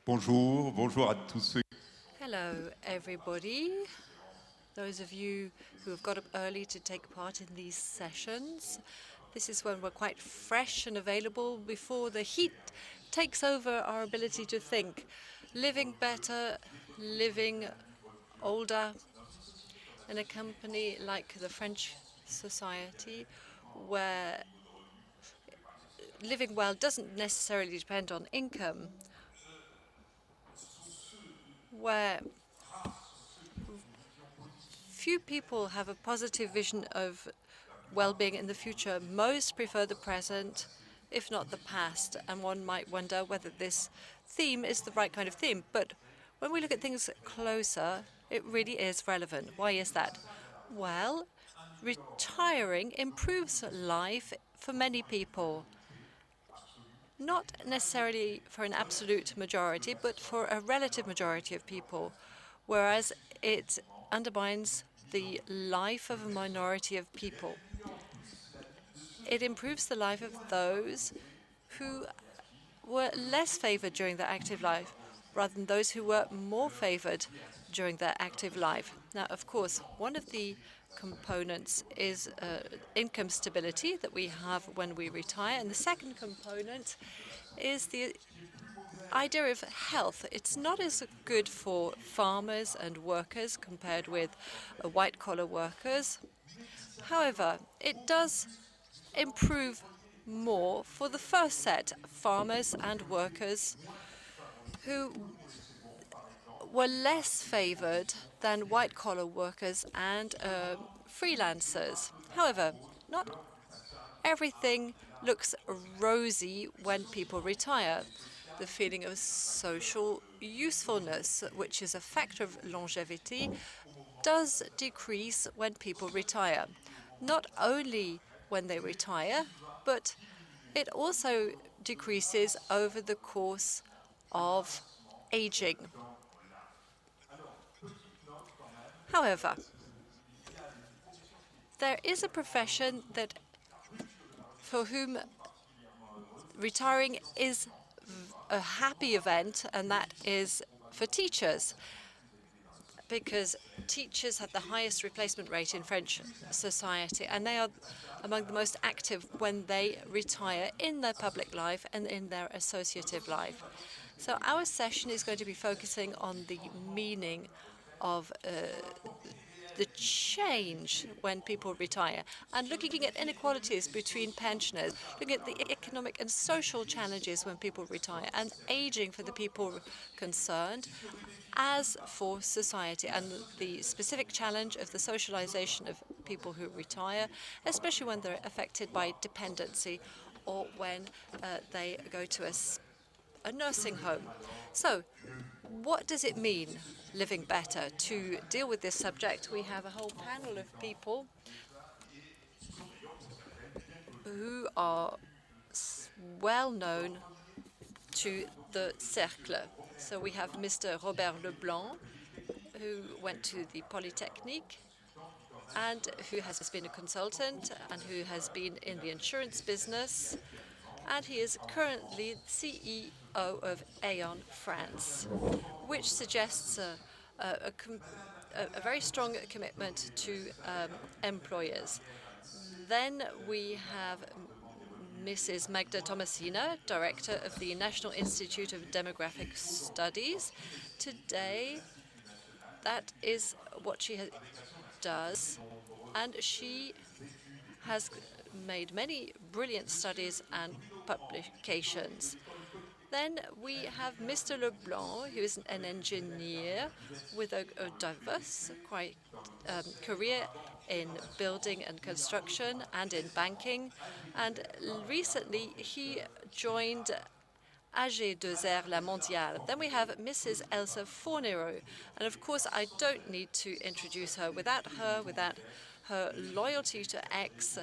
Bonjour, bonjour à tous ceux. Hello, everybody. Those of you who have got up early to take part in these sessions. This is when we're quite fresh and available before the heat takes over our ability to think. Living better, living older, in a company like the French society, where living well doesn't necessarily depend on income, where few people have a positive vision of well-being in the future. Most prefer the present, if not the past, and one might wonder whether this theme is the right kind of theme. But when we look at things closer, it really is relevant. Why is that? Well, retiring improves life for many people. Not necessarily for an absolute majority, but for a relative majority of people, whereas it undermines the life of a minority of people. It improves the life of those who were less favored during their active life, rather than those who were more favored during their active life. Now, of course, one of the components is income stability that we have when we retire, and the second component is the idea of health. It's not as good for farmers and workers compared with white-collar workers. However, it does improve more for the first set, farmers and workers who were less favored than white-collar workers and freelancers. However, not everything looks rosy when people retire. The feeling of social usefulness, which is a factor of longevity, does decrease when people retire. Not only when they retire, but it also decreases over the course of aging. However, there is a profession that for whom retiring is a happy event, and that is for teachers, because teachers have the highest replacement rate in French society, and they are among the most active when they retire in their public life and in their associative life. So our session is going to be focusing on the meaning of the change when people retire, and looking at inequalities between pensioners, looking at the economic and social challenges when people retire, and aging for the people concerned, as for society, and the specific challenge of the socialization of people who retire, especially when they're affected by dependency or when they go to a nursing home. So, what does it mean, living better? To deal with this subject, we have a whole panel of people who are well known to the Cercle. So we have Mr. Robert Leblanc, who went to the Polytechnique and who has been a consultant and who has been in the insurance business, and he is currently CEO of Aon France, which suggests a very strong commitment to employers. Then we have Mrs. Magda Tomasina, Director of the National Institute of Demographic Studies. Today, that is what she does, and she has made many brilliant studies and publications. Then we have Mr. Leblanc, who is an engineer with a diverse career in building and construction and in banking. And recently he joined AG2R La Mondiale. Then we have Mrs. Elsa Fornero. And of course, I don't need to introduce her. Without her loyalty to Aix,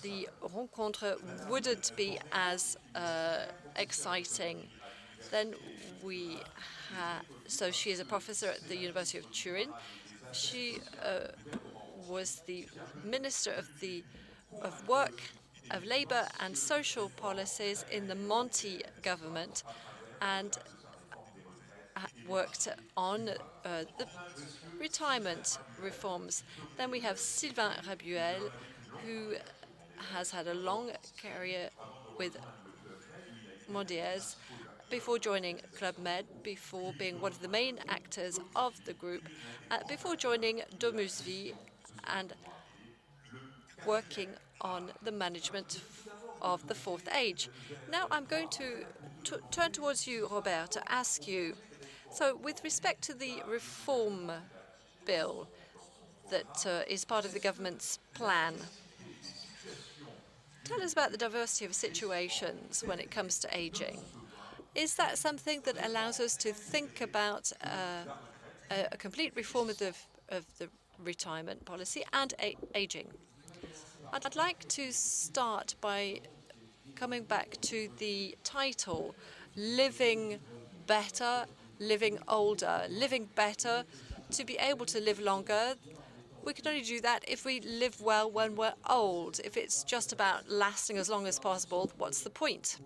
the rencontre wouldn't be as exciting. Then we so she is a professor at the University of Turin. She was the Minister of Work, of Labour and Social Policies in the Monti government, and worked on the retirement reforms. Then we have Sylvain Rabuel, who has had a long career with Mondiès before joining Club Med, before being one of the main actors of the group, before joining Domusvi and working on the management of the fourth age. Now I'm going to turn towards you, Robert, to ask you, so with respect to the reform bill that is part of the government's plan, tell us about the diversity of situations when it comes to aging. Is that something that allows us to think about a complete reform of the retirement policy and aging? I'd like to start by coming back to the title, Living Better, Living Older. Living better, to be able to live longer. We can only do that if we live well when we're old. If it's just about lasting as long as possible, what's the point?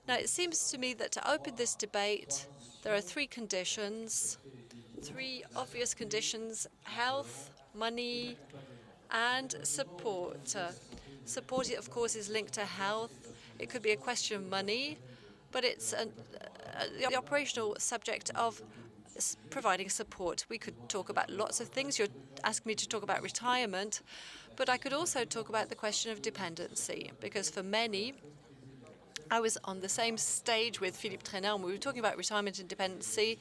Now, it seems to me that to open this debate, there are three conditions, three obvious conditions: health, money, and support. Support, of course, is linked to health. It could be a question of money, but it's the operational subject of providing support. We could talk about lots of things. You're asking me to talk about retirement, but I could also talk about the question of dependency, because for many, I was on the same stage with Philippe Trenel, and we were talking about retirement and dependency,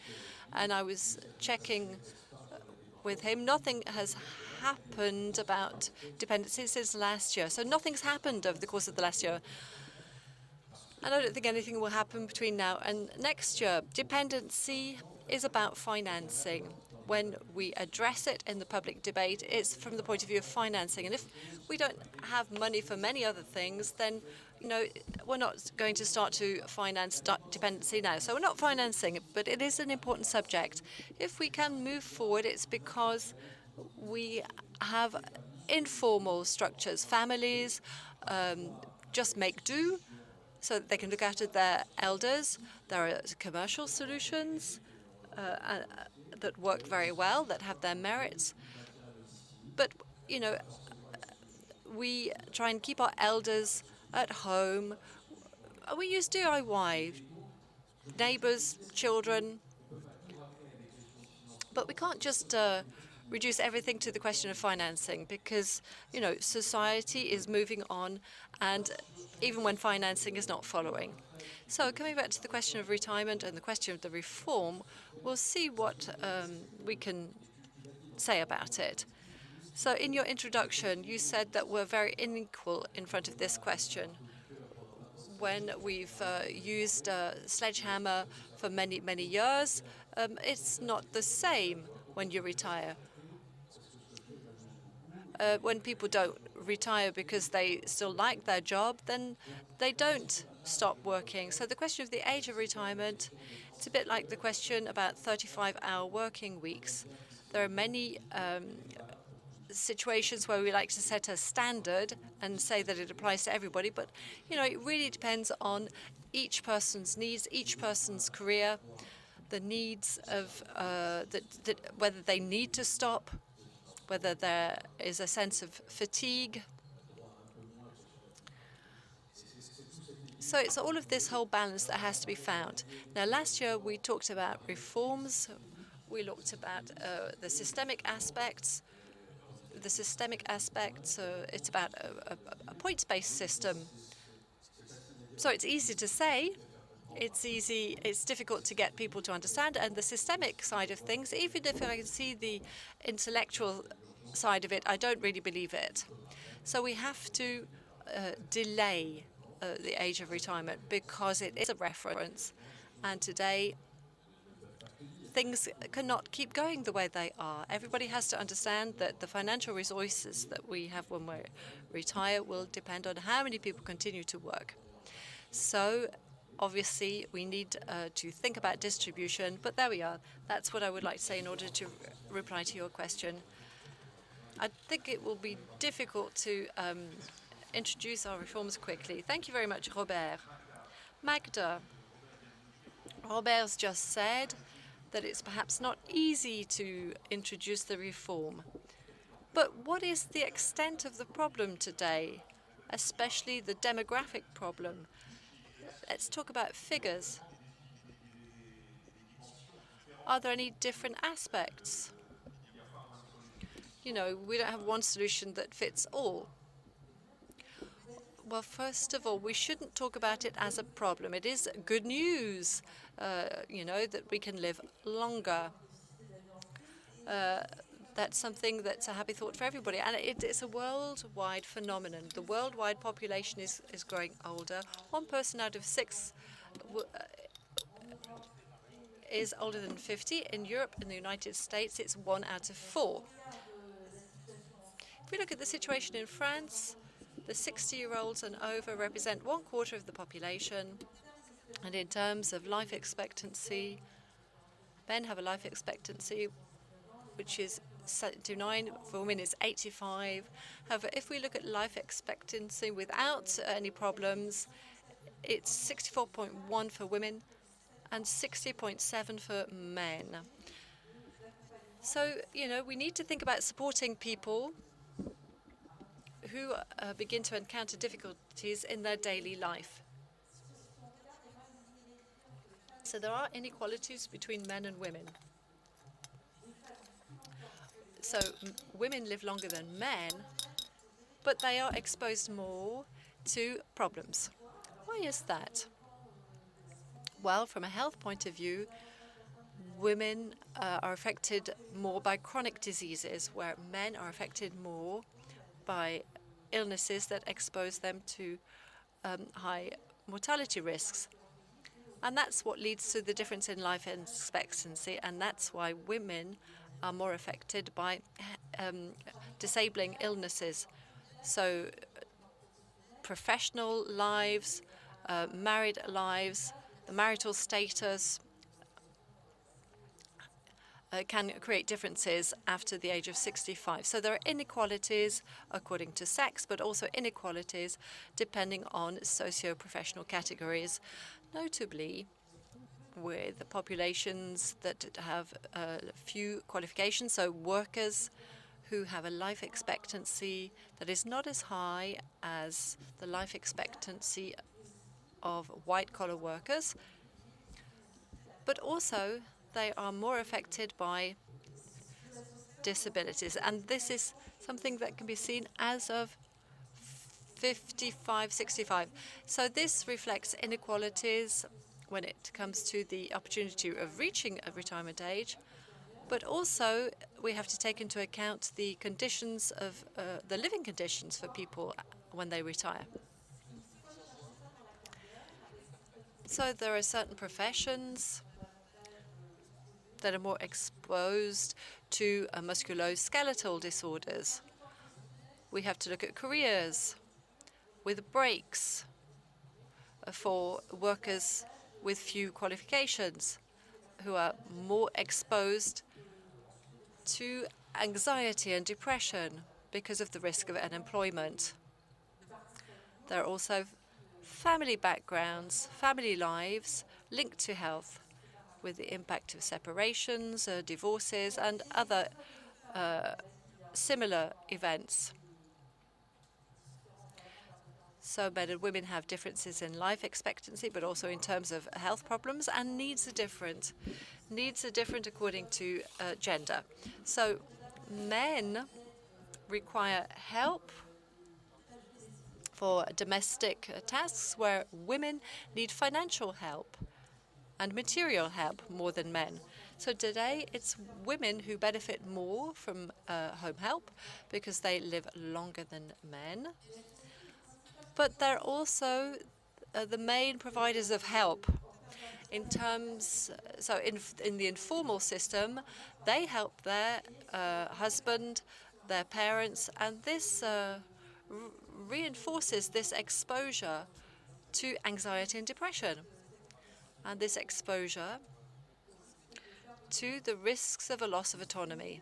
and I was checking with him. Nothing has happened about dependency since last year. So nothing's happened over the course of the last year. And I don't think anything will happen between now and next year. Dependency is about financing. When we address it in the public debate, it's from the point of view of financing. And if we don't have money for many other things, then we're not going to start to finance dependency now. So we're not financing it, but it is an important subject. If we can move forward, it's because we have informal structures. Families just make do so that they can look after their elders. There are commercial solutions that work very well, that have their merits. But, we try and keep our elders at home. We use DIY, neighbors, children. But we can't just reduce everything to the question of financing, because, society is moving on, and even when financing is not following. So coming back to the question of retirement and the question of the reform, we'll see what we can say about it. So in your introduction, you said that we're very unequal in front of this question. When we've used a sledgehammer for many, many years, it's not the same when you retire. When people don't retire because they still like their job, then they don't stop working. So the question of the age of retirement, it's a bit like the question about 35-hour working weeks. There are many situations where we like to set a standard and say that it applies to everybody, but it really depends on each person's needs, each person's career, the needs of whether they need to stop, whether there is a sense of fatigue. So it's all of this whole balance that has to be found. Now, last year we talked about reforms. We looked about the systemic aspects. It's about a points-based system. So it's easy to say. It's difficult to get people to understand. And the systemic side of things, even if I can see the intellectual side of it, I don't really believe it. So we have to delay the age of retirement, because it is a reference. And today, things cannot keep going the way they are. Everybody has to understand that the financial resources that we have when we retire will depend on how many people continue to work. So obviously, we need to think about distribution, but there we are. That's what I would like to say in order to reply to your question. I think it will be difficult to introduce our reforms quickly. Thank you very much, Robert. Magda, Robert's just said that it's perhaps not easy to introduce the reform. But what is the extent of the problem today, especially the demographic problem? Let's talk about figures. Are there any different aspects? You know, we don't have one solution that fits all. Well, first of all, we shouldn't talk about it as a problem. It is good news, you know, that we can live longer. That's something that's a happy thought for everybody. And it's a worldwide phenomenon. The worldwide population is growing older. One person out of six is older than 50. In Europe and the United States, it's 1 out of 4. If we look at the situation in France, the 60-year-olds and over represent 1/4 of the population. And in terms of life expectancy, men have a life expectancy which is 79, for women is 85. However, if we look at life expectancy without any problems, it's 64.1 for women and 60.7 for men. So, you know, we need to think about supporting people who begin to encounter difficulties in their daily life. So there are inequalities between men and women. So women live longer than men, but they are exposed more to problems. Why is that? Well, from a health point of view, women are affected more by chronic diseases, where men are affected more by illnesses that expose them to high mortality risks. And that's what leads to the difference in life expectancy, and that's why women are more affected by disabling illnesses. So professional lives, married lives, the marital status can create differences after the age of 65. So there are inequalities according to sex, but also inequalities depending on socio-professional categories, notably with the populations that have few qualifications, so workers who have a life expectancy that is not as high as the life expectancy of white-collar workers, but also they are more affected by disabilities. And this is something that can be seen as of 55, 65. So this reflects inequalities when it comes to the opportunity of reaching a retirement age, but also we have to take into account the conditions of the living conditions for people when they retire. So there are certain professions that are more exposed to musculoskeletal disorders. We have to look at careers with breaks for workers with few qualifications who are more exposed to anxiety and depression because of the risk of unemployment. There are also family backgrounds, family lives linked to health, with the impact of separations, divorces, and other similar events. So men and women have differences in life expectancy, but also in terms of health problems, and needs are different. Needs are different according to gender. So men require help for domestic tasks, where women need financial help and material help more than men. So today, it's women who benefit more from home help because they live longer than men. But they're also the main providers of help in terms. So in the informal system, they help their husband, their parents, and this reinforces this exposure to anxiety and depression, and this exposure to the risks of a loss of autonomy.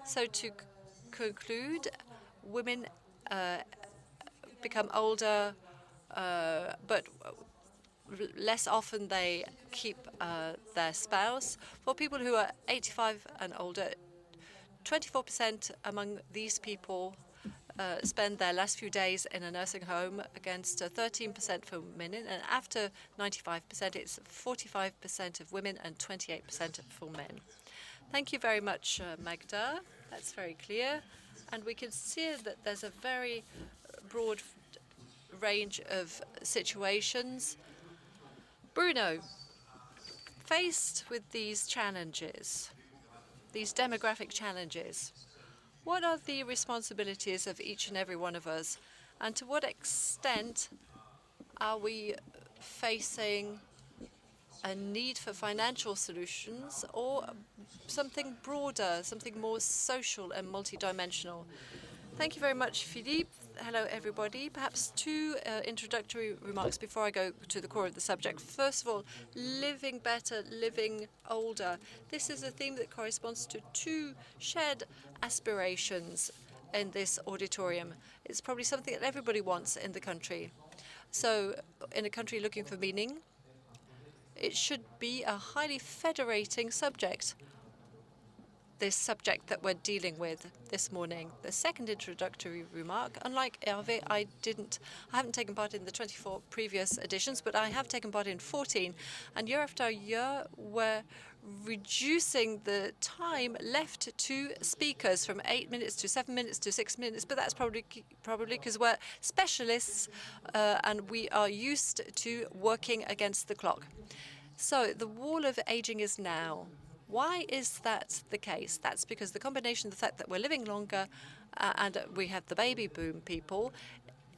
So to conclude, women become older, but less often they keep their spouse. For people who are 85 and older, 24% among these people spend their last few days in a nursing home against 13% for women. And after 95%, it's 45% of women and 28% for men. Thank you very much, Magda. That's very clear. And we can see that there's a very broad range of situations. Bruno, faced with these challenges, these demographic challenges, what are the responsibilities of each and every one of us? And to what extent are we facing a need for financial solutions or something broader, something more social and multidimensional? Thank you very much, Philippe. Hello, everybody. Perhaps two introductory remarks before I go to the core of the subject. First of all, living better, living older. This is a theme that corresponds to two shared aspirations in this auditorium. It's probably something that everybody wants in the country. So in a country looking for meaning, it should be a highly federating subject, this subject that we're dealing with this morning. The second introductory remark, unlike Hervé, I haven't taken part in the 24 previous editions, but I have taken part in 14. And year after year, we're reducing the time left to speakers from 8 minutes to 7 minutes to 6 minutes, but that's probably because we're specialists and we are used to working against the clock. So the wall of aging is now. Why is that the case? That's because the combination of the fact that we're living longer and we have the baby boom people.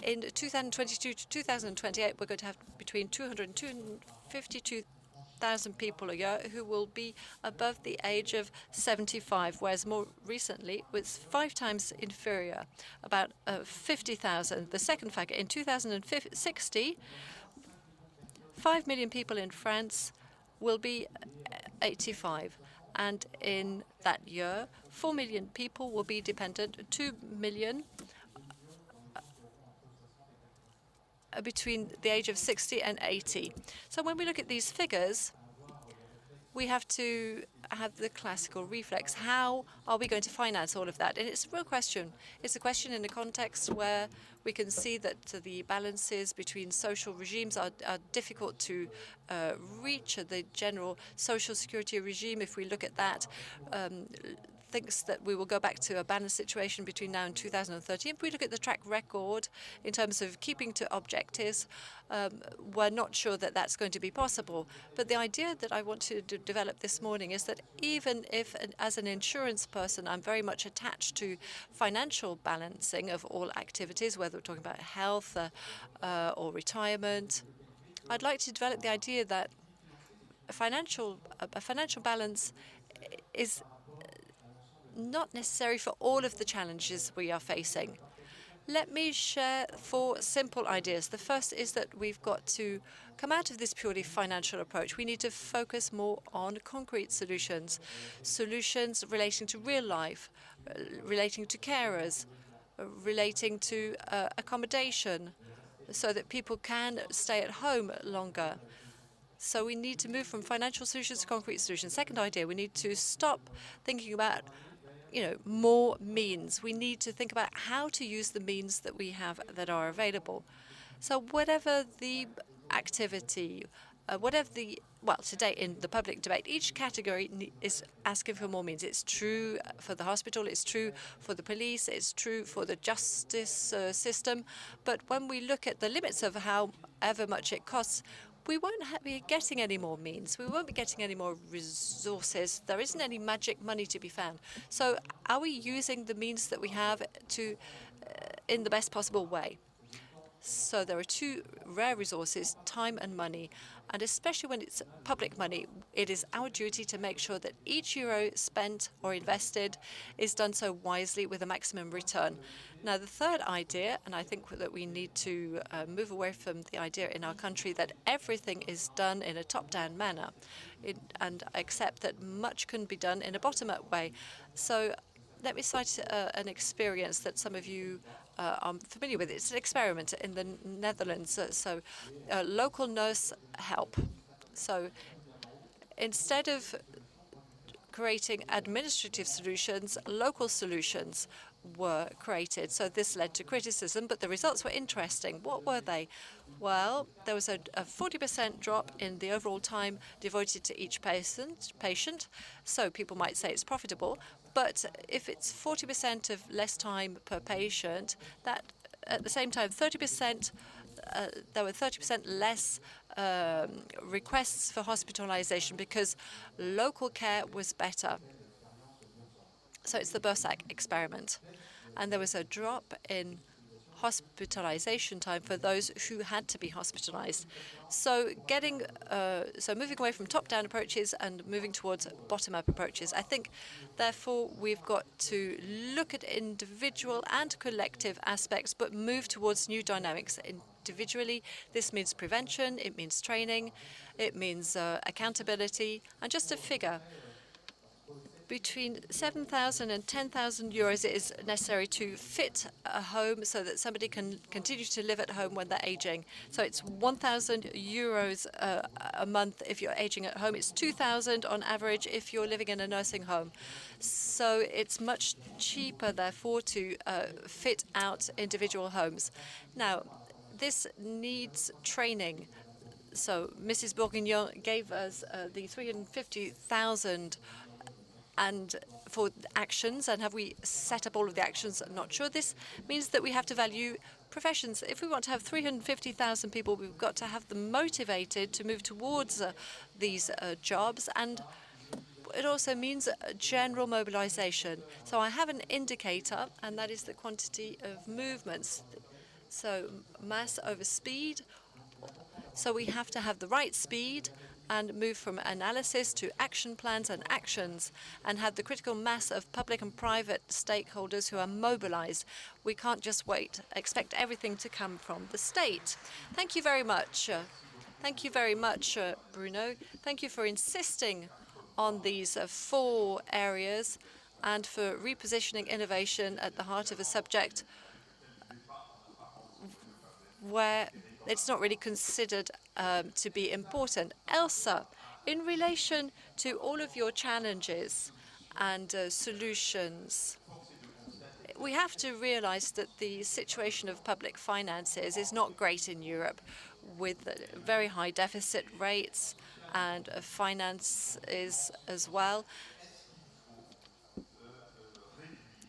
In 2022 to 2028, we're going to have between 200 and 252,000 people a year who will be above the age of 75, whereas more recently it was 5 times inferior, about 50,000. The second factor, in 2060, 5 million people in France will be 85. And in that year, 4 million people will be dependent, 2 million between the age of 60 and 80. So when we look at these figures, we have to have the classical reflex. How are we going to finance all of that? And it's a real question. It's a question in a context where we can see that the balances between social regimes are difficult to reach. The general social security regime, if we look at that, thinks that we will go back to a balanced situation between now and 2030. If we look at the track record in terms of keeping to objectives, we're not sure that that's going to be possible. But the idea that I want to develop this morning is that even if, as an insurance person, I'm very much attached to financial balancing of all activities, whether we're talking about health or retirement, I'd like to develop the idea that a financial balance is not necessary for all of the challenges we are facing. Let me share 4 simple ideas. The first is that we've got to come out of this purely financial approach. We need to focus more on concrete solutions, solutions relating to real life, relating to carers, relating to accommodation, so that people can stay at home longer. So we need to move from financial solutions to concrete solutions. Second idea, we need to stop thinking about more means. We need to think about how to use the means that we have that are available. So whatever the activity, today in the public debate, each category is asking for more means. It's true for the hospital, it's true for the police, it's true for the justice system. But when we look at the limits of however much it costs, we won't be getting any more means. We won't be getting any more resources. There isn't any magic money to be found. So are we using the means that we have in the best possible way? So there are 2 rare resources, time and money. And especially when it's public money, it is our duty to make sure that each euro spent or invested is done so wisely with a maximum return. Now, the third idea, and I think that we need to move away from the idea in our country that everything is done in a top-down manner and accept that much can be done in a bottom-up way. So Let me cite an experience that some of you are familiar with. It's an experiment in the Netherlands. Local nurse help. So instead of creating administrative solutions, local solutions were created. So this led to criticism, but the results were interesting. What were they? Well, there was a 40% drop in the overall time devoted to each patient. So people might say it's profitable, but if it's 40% of less time per patient, that at the same time, 30%, there were 30% less requests for hospitalization because local care was better. So it's the Bursac experiment. And there was a drop in hospitalization time for those who had to be hospitalized. So moving away from top-down approaches and moving towards bottom-up approaches. I think, therefore, we've got to look at individual and collective aspects, but move towards new dynamics. Individually, this means prevention, it means training, it means accountability. And just a figure, between 7,000 and 10,000 euros it is necessary to fit a home so that somebody can continue to live at home when they're aging. So it's 1,000 euros a month if you're aging at home. It's 2,000 on average if you're living in a nursing home. So it's much cheaper, therefore, to fit out individual homes. Now, this needs training. So Mrs. Bourguignon gave us the 350,000 and for actions, and have we set up all of the actions? I'm not sure. This means that we have to value professions. If we want to have 350,000 people, we've got to have them motivated to move towards these jobs, and it also means general mobilization. So I have an indicator, and that is the quantity of movements. So mass over speed. So we have to have the right speed and move from analysis to action plans and actions, and have the critical mass of public and private stakeholders who are mobilized. We can't just expect everything to come from the state. Thank you very much. Thank you very much, Bruno. Thank you for insisting on these 4 areas and for repositioning innovation at the heart of a subject where it's not really considered to be important. Elsa, in relation to all of your challenges and solutions, we have to realize that the situation of public finances is not great in Europe, with very high deficit rates and finances as well.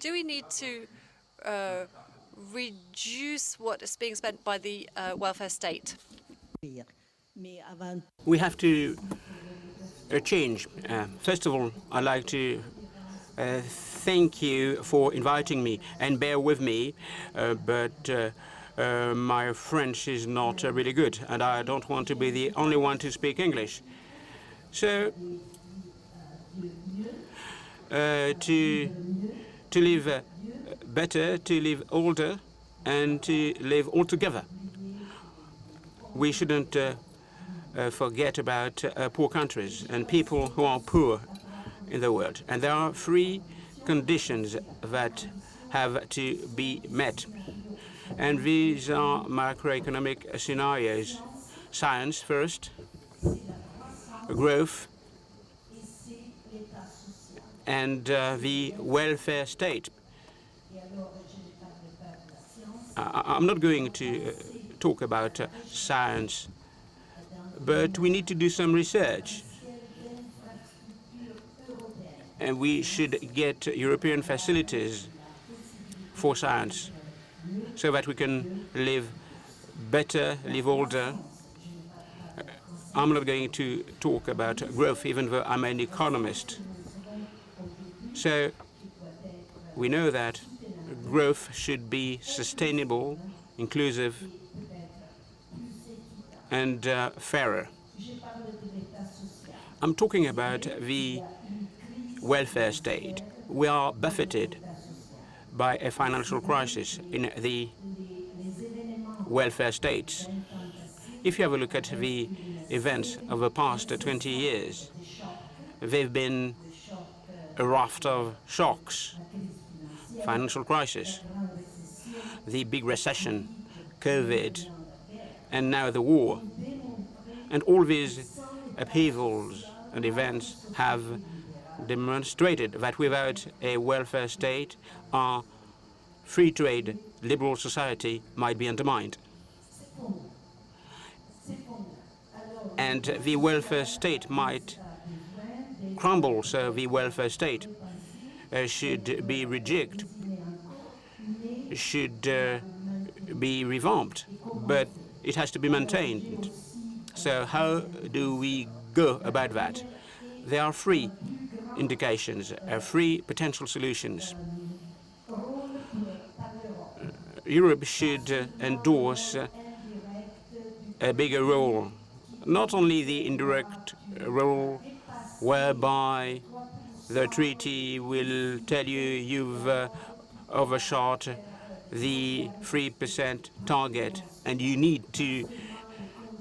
Do we need to reduce what is being spent by the welfare state? We have to change. First of all, I'd like to thank you for inviting me, and bear with me, but my French is not really good, and I don't want to be the only one to speak English. So, to live better, to live older, and to live all together. We shouldn't forget about poor countries and people who are poor in the world. And there are 3 conditions that have to be met. And these are macroeconomic scenarios. Science first, growth, and the welfare state. I'm not going to talk about science, but we need to do some research. And we should get European facilities for science so that we can live better, live older. I'm not going to talk about growth, even though I'm an economist. So we know that growth should be sustainable, inclusive, and fairer. I'm talking about the welfare state. We are buffeted by a financial crisis in the welfare states. If you have a look at the events of the past 20 years, they've been a raft of shocks. financial crisis, the big recession, COVID, and now the war. And all these upheavals and events have demonstrated that without a welfare state, our free trade liberal society might be undermined. And the welfare state might crumble, so the welfare state should be rejected, should be revamped, but it has to be maintained. So how do we go about that? There are three indications, three potential solutions. Europe should endorse a bigger role, not only the indirect role whereby the treaty will tell you you've overshot the 3% target and you need to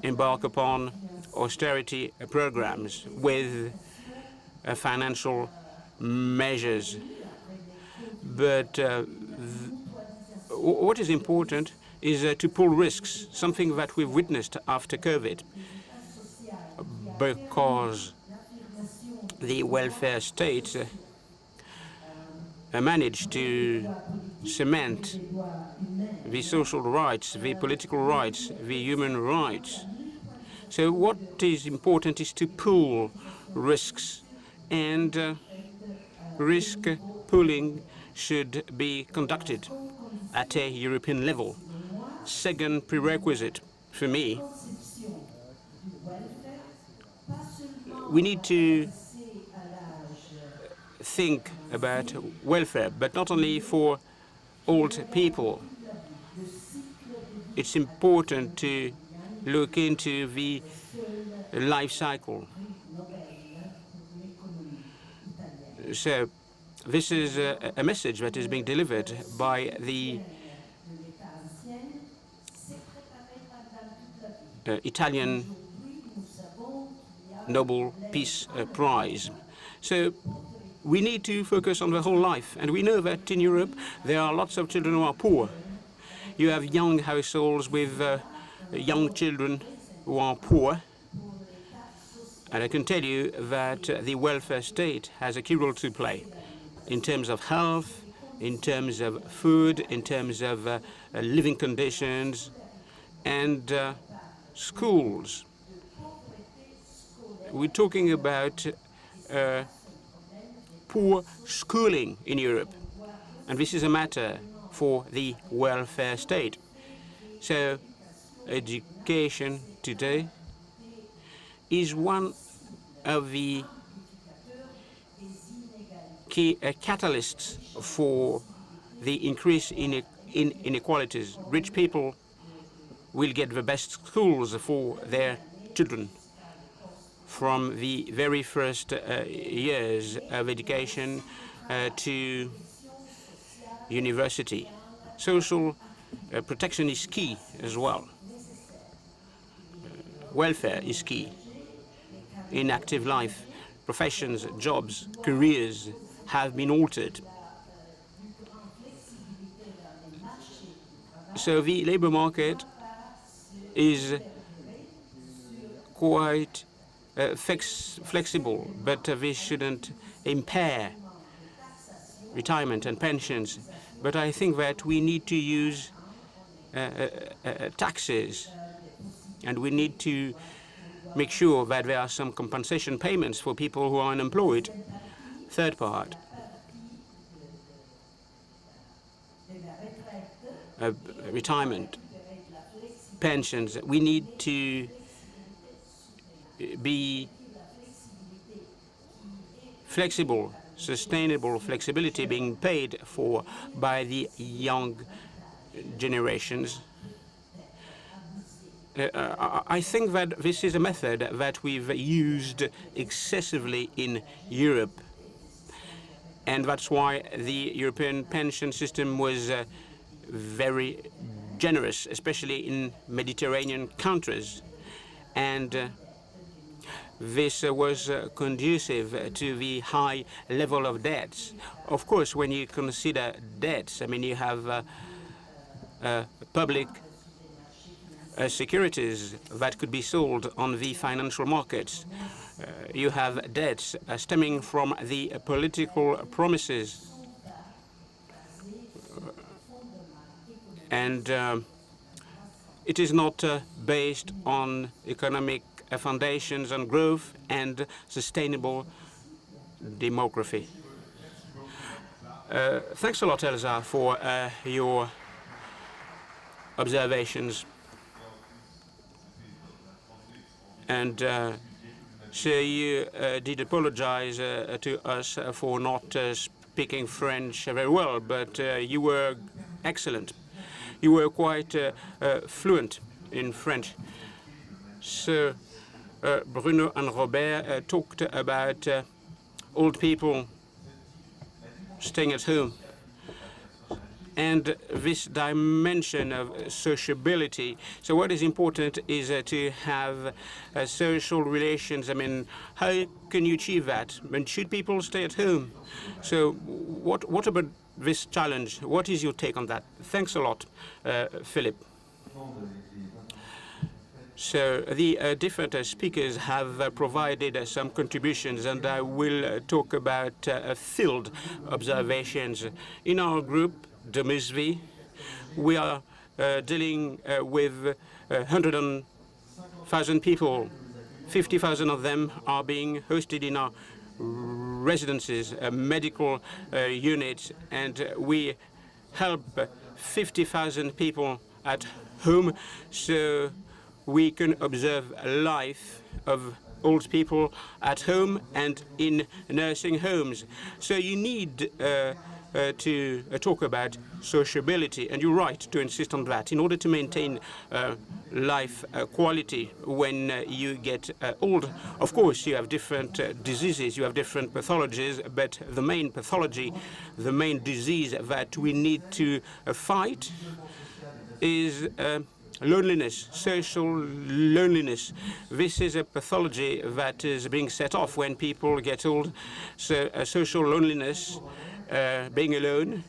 embark upon austerity programs with financial measures. But what is important is to pull risks, something that we've witnessed after COVID, because the welfare state managed to cement the social rights, the political rights, the human rights. So what is important is to pool risks, and risk pooling should be conducted at a European level. Second prerequisite for me, we need to think about welfare, but not only for old people. It's important to look into the life cycle. So this is a message that is being delivered by the Italian Nobel Peace Prize. So we need to focus on the whole life. And we know that in Europe there are lots of children who are poor. You have young households with young children who are poor. And I can tell you that the welfare state has a key role to play in terms of health, in terms of food, in terms of living conditions, and schools. We're talking about poor schooling in Europe, and this is a matter for the welfare state. So education today is one of the key catalysts for the increase in inequalities. Rich people will get the best schools for their children from the very first years of education to university. Social protection is key as well. Welfare is key in active life. Professions, jobs, careers have been altered. So the labor market is quite flexible, but this shouldn't impair retirement and pensions. But I think that we need to use taxes, and we need to make sure that there are some compensation payments for people who are unemployed. Third part, retirement, pensions. We need to be flexible, sustainable flexibility being paid for by the young generations. I think that this is a method that we've used excessively in Europe. And that's why the European pension system was very generous, especially in Mediterranean countries. And this was conducive to the high level of debts. Of course, when you consider debts, I mean, you have public securities that could be sold on the financial markets. You have debts stemming from the political promises. And it is not based on economic foundations and growth and sustainable demography. Thanks a lot, Elsa, for your observations. And so you did apologize to us for not speaking French very well, but you were excellent. You were quite fluent in French. So Bruno and Robert talked about old people staying at home. And this dimension of sociability. So what is important is to have social relations. I mean, how can you achieve that? I mean, should people stay at home? So what about this challenge? What is your take on that? Thanks a lot, Philip. So the different speakers have provided some contributions, and I will talk about field observations. In our group, Demusvi, we are dealing with 100,000 people. 50,000 of them are being hosted in our residences, medical units, and we help 50,000 people at home so we can observe life of old people at home and in nursing homes. So you need to talk about sociability, and you're right to insist on that in order to maintain life quality when you get old. Of course, you have different diseases, you have different pathologies, but the main pathology, the main disease that we need to fight is loneliness, social loneliness. This is a pathology that is being set off when people get old. So social loneliness, being alone,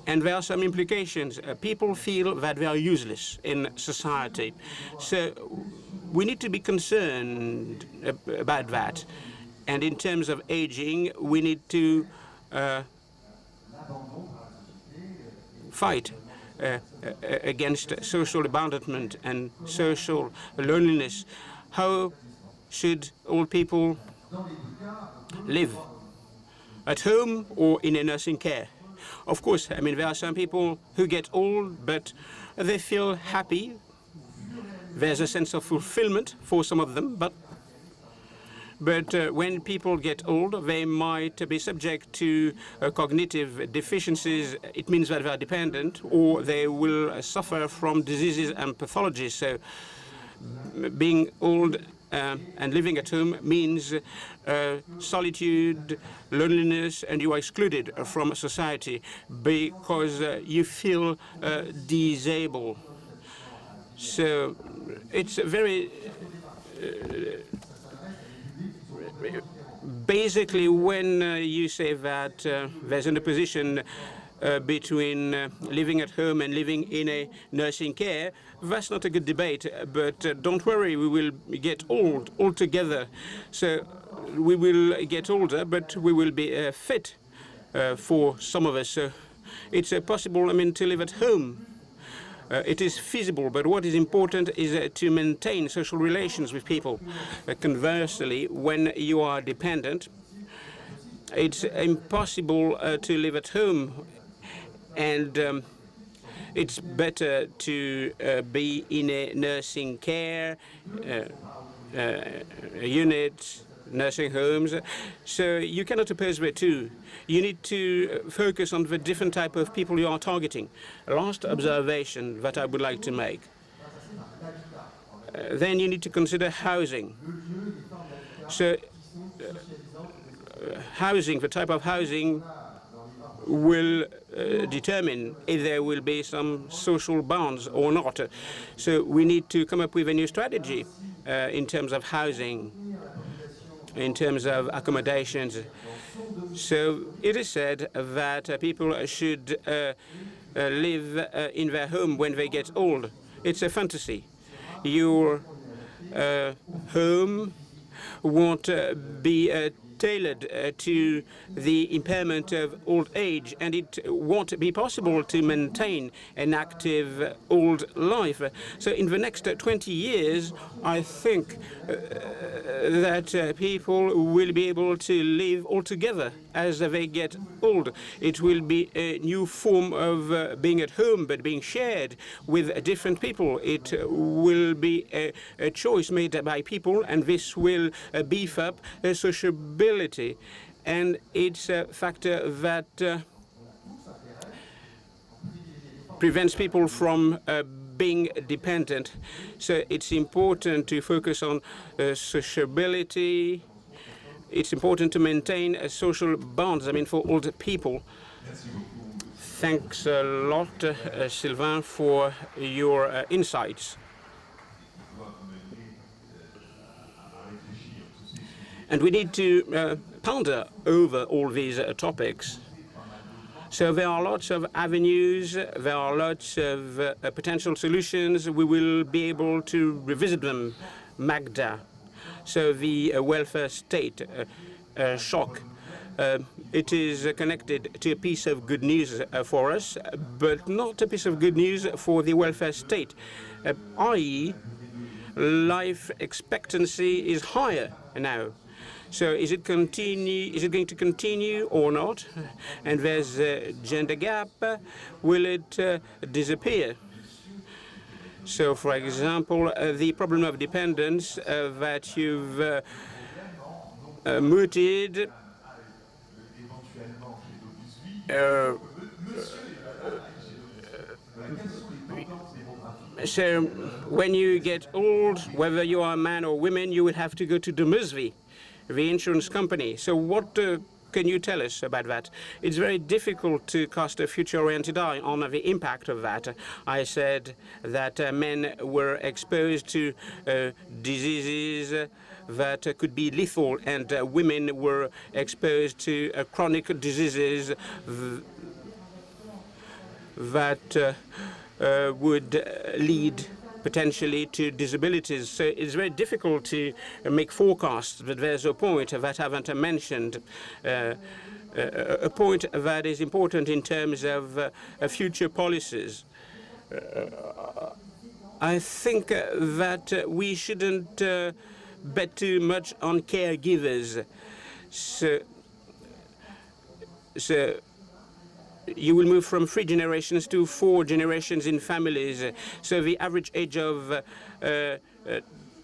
and there are some implications. People feel that they are useless in society. So we need to be concerned about that. And in terms of aging, we need to fight against social abandonment and social loneliness. How should old people live? At home or in a nursing care? Of course, I mean, there are some people who get old, but they feel happy. There's a sense of fulfillment for some of them, but when people get old, they might be subject to cognitive deficiencies. It means that they are dependent, or they will suffer from diseases and pathologies. So being old and living at home means solitude, loneliness, and you are excluded from society because you feel disabled. So it's very basically when you say that there's an opposition between living at home and living in a nursing care, that's not a good debate. But don't worry, we will get old altogether. So we will get older, but we will be fit for some of us. So it's possible, I mean, to live at home. It is feasible, but what is important is to maintain social relations with people. Conversely, when you are dependent, it's impossible to live at home. And it's better to be in a nursing care unit, nursing homes. So you cannot oppose the two. You need to focus on the different type of people you are targeting. Last observation that I would like to make. Then you need to consider housing. So housing, the type of housing will determine if there will be some social bonds or not. So we need to come up with a new strategy in terms of housing. in terms of accommodations. So it is said that people should live in their home when they get old. It's a fantasy. Your home won't be tailored to the impairment of old age, and it won't be possible to maintain an active old life. So in the next 20 years, I think that people will be able to live all together as they get old. It will be a new form of being at home, but being shared with different people. It will be a choice made by people, and this will beef up sociability. And it's a factor that prevents people from being dependent. So it's important to focus on sociability. It's important to maintain social bonds, for older people. Thanks a lot, Sylvain, for your insights. And we need to ponder over all these topics. So there are lots of avenues, there are lots of potential solutions. We will be able to revisit them, Magda. So the welfare state shock, it is connected to a piece of good news for us, but not a piece of good news for the welfare state, i.e. life expectancy is higher now. So is it going to continue or not? And there's a gender gap. Will it disappear? So, for example, the problem of dependence that you've mooted so when you get old, whether you are a man or woman, you would have to go to Dumusvi, the insurance company. So what can you tell us about that? It's very difficult to cast a future-oriented eye on the impact of that. I said that men were exposed to diseases that could be lethal, and women were exposed to chronic diseases that would lead potentially to disabilities. So it's very difficult to make forecasts, but there's a point that I haven't mentioned, a point that is important in terms of future policies. I think that we shouldn't bet too much on caregivers. So you will move from 3 generations to 4 generations in families. So the average age of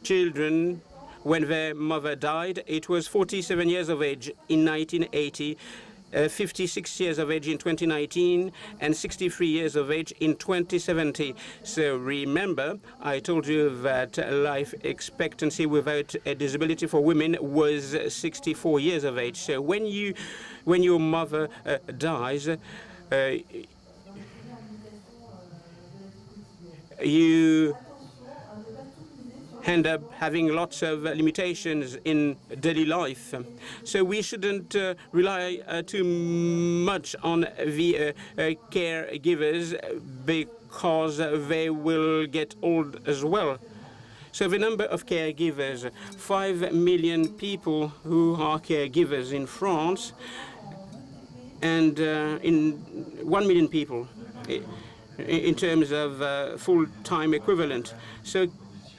children when their mother died, it was 47 years of age in 1980, 56 years of age in 2019, and 63 years of age in 2070. So remember, I told you that life expectancy without a disability for women was 64 years of age. So when your mother dies, you end up having lots of limitations in daily life. So we shouldn't rely too much on the caregivers, because they will get old as well. So the number of caregivers, 5 million people who are caregivers in France, and in 1 million people in terms of full-time equivalent. So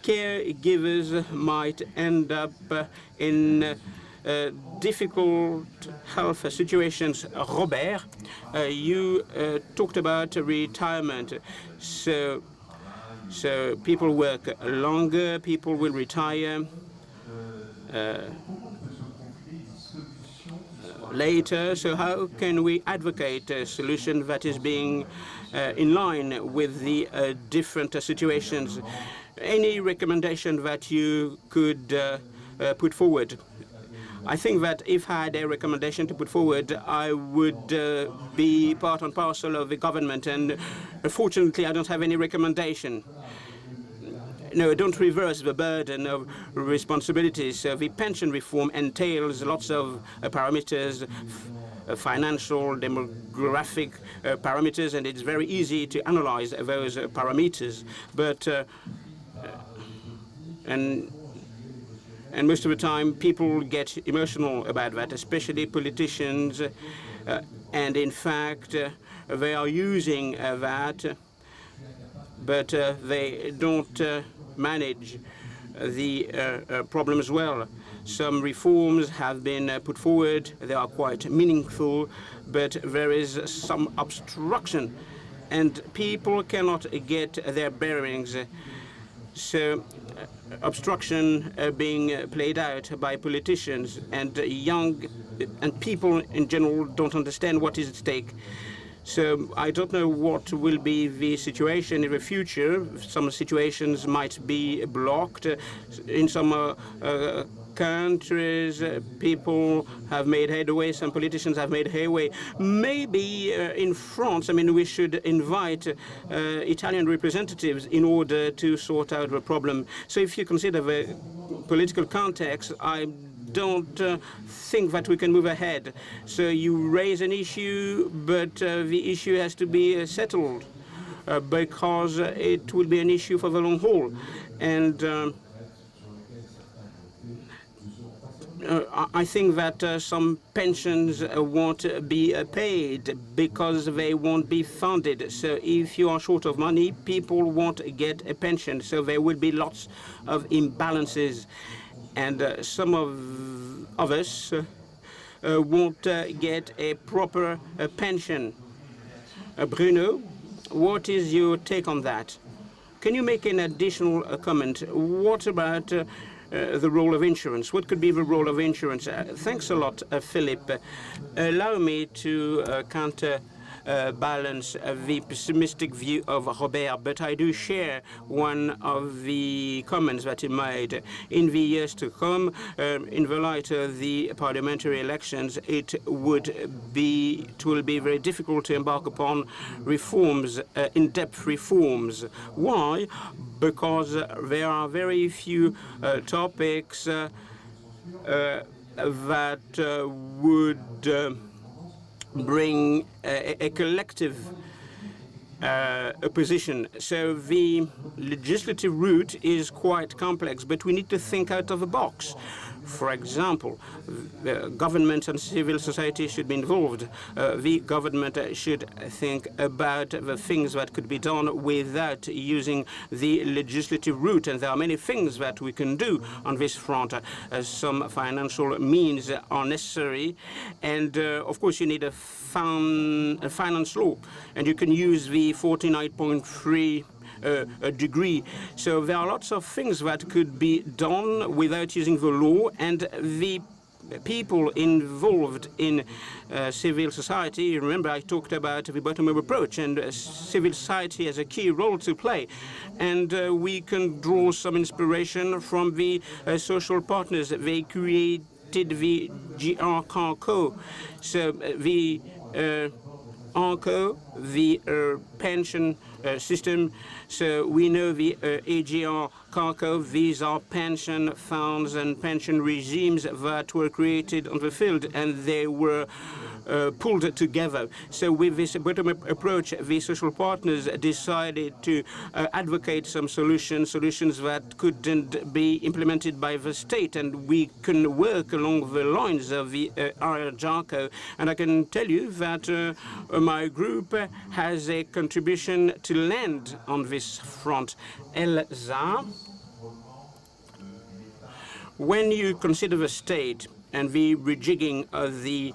caregivers might end up in difficult health situations. Robert, you talked about retirement. So people work longer, people will retire later. So how can we advocate a solution that is being in line with the different situations? Any recommendation that you could put forward? I think that if I had a recommendation to put forward, I would be part and parcel of the government, and fortunately I don't have any recommendation. no, don't reverse the burden of responsibilities. So the pension reform entails lots of parameters, financial, demographic parameters, and it's very easy to analyze those parameters. But and most of the time, people get emotional about that, especially politicians. And in fact, they are using that, but they don't manage the problems well. Some reforms have been put forward. They are quite meaningful, but there is some obstruction, and people cannot get their bearings. So obstruction being played out by politicians, and young and people in general don't understand what is at stake. So I don't know what will be the situation in the future. Some situations might be blocked. In some countries, people have made headway. Some politicians have made headway. Maybe in France, I mean, we should invite Italian representatives in order to sort out the problem. So if you consider the political context, I don't think that we can move ahead. So you raise an issue, but the issue has to be settled because it will be an issue for the long haul. And I think that some pensions won't be paid because they won't be funded. So if you are short of money, people won't get a pension. So there will be lots of imbalances. And some of us won't get a proper pension. Bruno, what is your take on that? Can you make an additional comment? What about the role of insurance? What could be the role of insurance? Thanks a lot, Philippe. Allow me to counterbalance the pessimistic view of Robert, but I do share one of the comments that he made. In the years to come, in the light of the parliamentary elections, it will be very difficult to embark upon reforms, in-depth reforms. Why? Because there are very few topics that would bring a collective opposition. So the legislative route is quite complex, but we need to think out of the box. For example, the government and civil society should be involved. The government should think about the things that could be done without using the legislative route. And there are many things that we can do on this front. Some financial means are necessary. And of course, you need a finance law. And you can use the 49.3 degree. So there are lots of things that could be done without using the law, and the people involved in civil society. Remember, I talked about the bottom-up approach, and civil society has a key role to play. And we can draw some inspiration from the social partners. They created the GRCO. So the ARCO, the pension system. So we know the AGR CARCO. These are pension funds and pension regimes that were created on the field, and they were pulled together. So with this bottom-up approach, the social partners decided to advocate some solutions that couldn't be implemented by the state, and we can work along the lines of the ARJACO. And I can tell you that my group has a contribution to lend on this front. Elsa, when you consider the state and the rejigging of the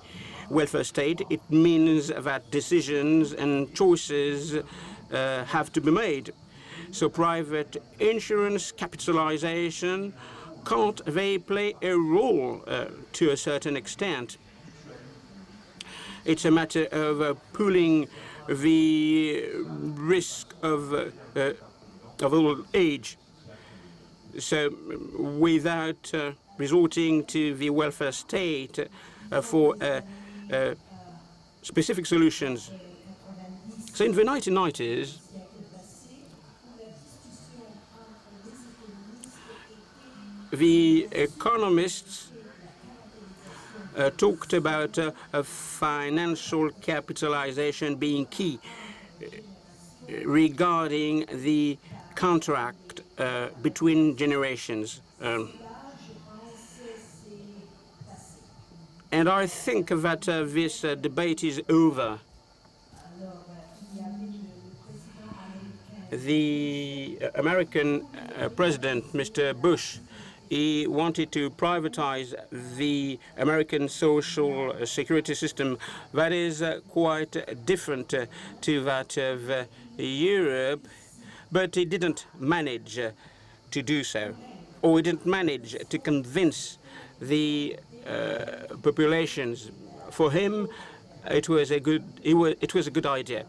welfare state, it means that decisions and choices have to be made. So private insurance, capitalization, can't they play a role to a certain extent? It's a matter of pooling the risk of old age. So without resorting to the welfare state for specific solutions. So in the 1990s, The economists talked about financial capitalization being key regarding the contract between generations. And I think that this debate is over. The American president, Mr. Bush, he wanted to privatize the American social security system. That is quite different to that of Europe, but he didn't manage to do so, or he didn't manage to convince the populations. For him, it was a good idea.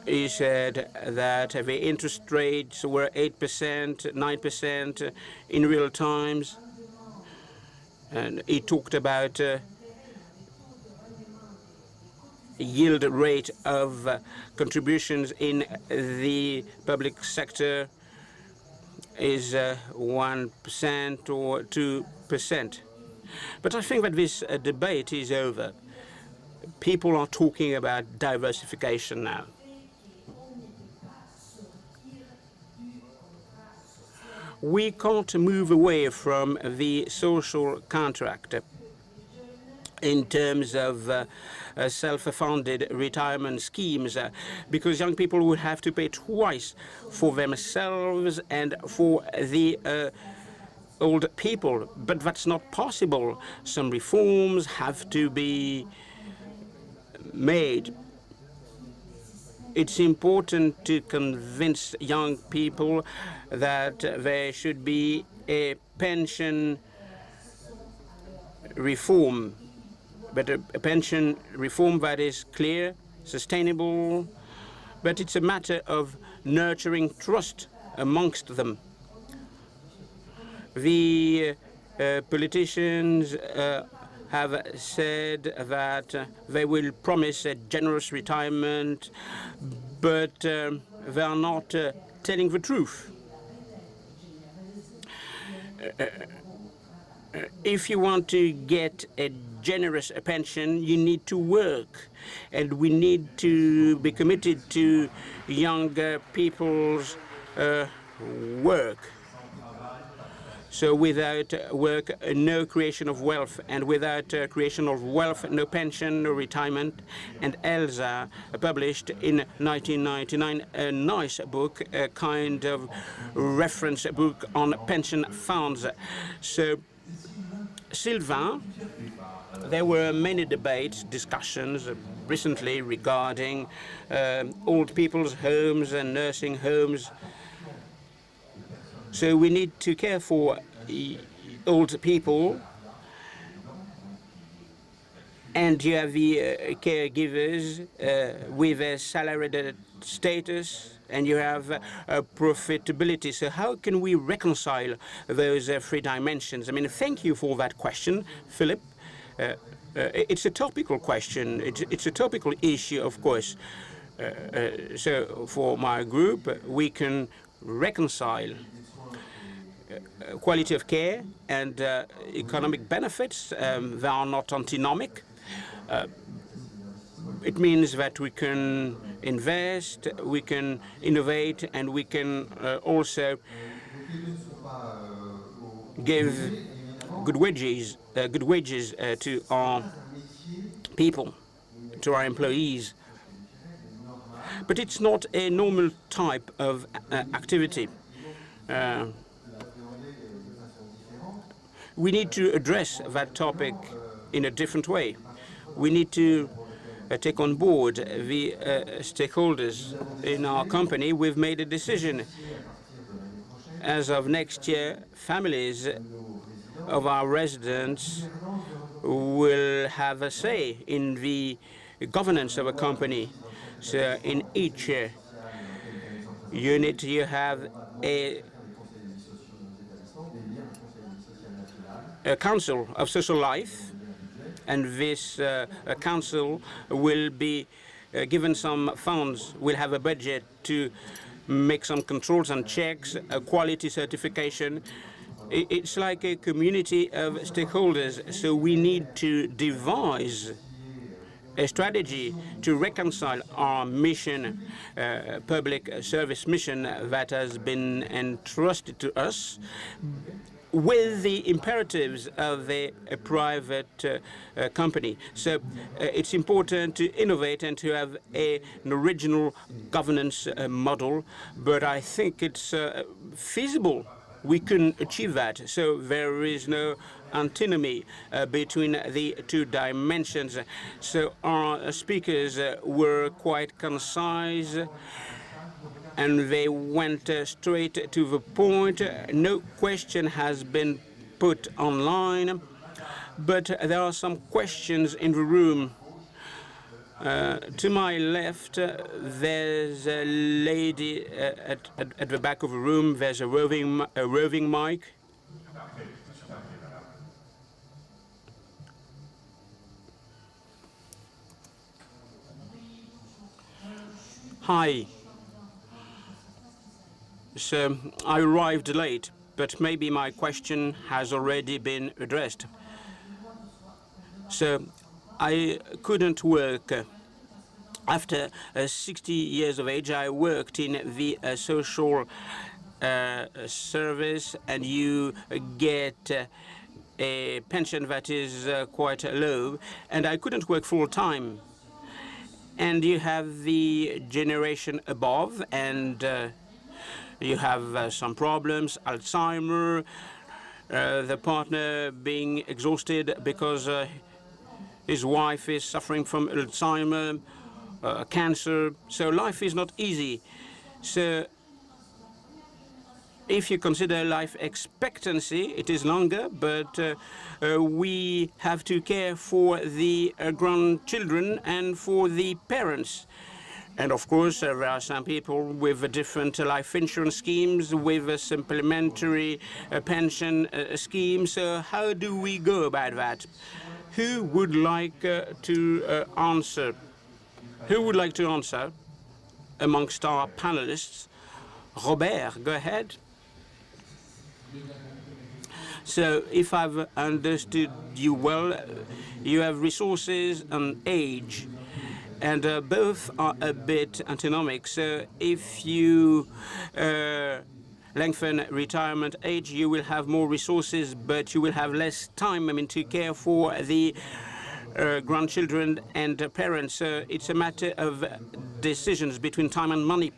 He said that the interest rates were 8%, 9% in real times. And he talked about yield rate of contributions in the public sector is 1% or 2%. But I think that this debate is over. People are talking about diversification now. We can't move away from the social contract in terms of self-funded retirement schemes, because young people would have to pay twice for themselves and for the old people. But that's not possible. Some reforms have to be made. It's important to convince young people that there should be a pension reform, but a pension reform that is clear, sustainable, but it's a matter of nurturing trust amongst them. The politicians have said that they will promise a generous retirement, but they are not telling the truth. If you want to get a generous pension, you need to work, and we need to be committed to young people's work. So without work, no creation of wealth, and without creation of wealth, no pension, no retirement. And Elsa published in 1999 a nice book, a kind of reference book on pension funds. So Sylvain, there were many debates, discussions recently regarding old people's homes and nursing homes. So we need to care for old people, and you have the caregivers with a salaried status, and you have profitability. So how can we reconcile those three dimensions? I mean, thank you for that question, Philip. It's a topical question. It's a topical issue, of course. So for my group, we can reconcile quality of care and economic benefits. They are not antinomic. It means that we can invest, we can innovate, and we can also give good wages to our people, to our employees. But it's not a normal type of activity. We need to address that topic in a different way. We need to take on board the stakeholders in our company. We've made a decision. As of next year, families of our residents will have a say in the governance of a company. So in each unit, you have a council of social life, and this council will be given some funds, will have a budget to make some controls and checks, a quality certification. It's like a community of stakeholders, so we need to devise a strategy to reconcile our mission, public service mission that has been entrusted to us, with the imperatives of a private company. So it's important to innovate and to have an original governance model, but I think it's feasible. We can achieve that. So there is no antinomy between the two dimensions. So our speakers were quite concise, and they went straight to the point. No question has been put online, but there are some questions in the room. To my left, there's a lady at the back of the room. There's a roving mic. Hi. So I arrived late, but maybe my question has already been addressed. So I couldn't work. After 60 years of age, I worked in the social service, and you get a pension that is quite low, and I couldn't work full time. And you have the generation above, and you have some problems, Alzheimer, the partner being exhausted because his wife is suffering from Alzheimer, cancer. So life is not easy. So if you consider life expectancy, it is longer, but we have to care for the grandchildren and for the parents. And of course, there are some people with different life insurance schemes, with a supplementary pension scheme. So how do we go about that? Who would like to answer? Who would like to answer amongst our panelists? Robert, go ahead. So if I've understood you well, you have resources and age, and both are a bit antinomic. So if you lengthen retirement age, you will have more resources, but you will have less time, to care for the grandchildren and parents. So it's a matter of decisions between time and money.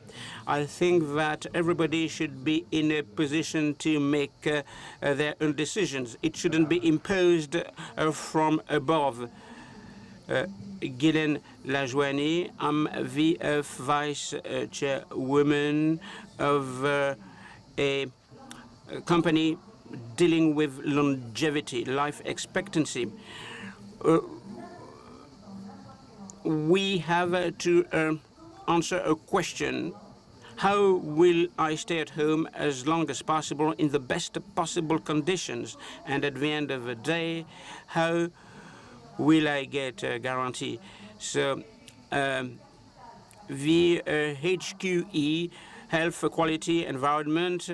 I think that everybody should be in a position to make their own decisions. It shouldn't be imposed from above. Guylaine Lajoigny, I'm the vice chairwoman of a company dealing with longevity, life expectancy. We have to answer a question: how will I stay at home as long as possible in the best possible conditions? And at the end of the day, how will I get a guarantee? So the HQE, Health, Quality, Environment,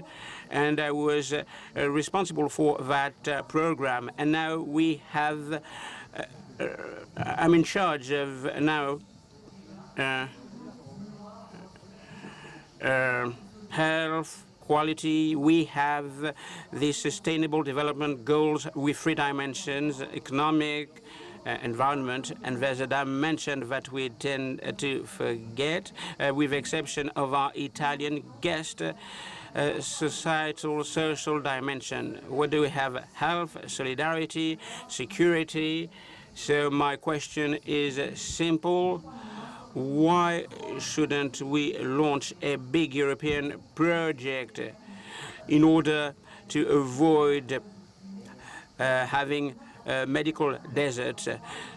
and I was responsible for that program. And now we have, I'm in charge of now health, quality. We have the Sustainable Development Goals with 3 dimensions: economic, environment, and there's a dimension that we tend to forget, with the exception of our Italian guest, societal, social dimension. What do we have? Health, solidarity, security. So my question is simple. Why shouldn't we launch a big European project in order to avoid having medical deserts?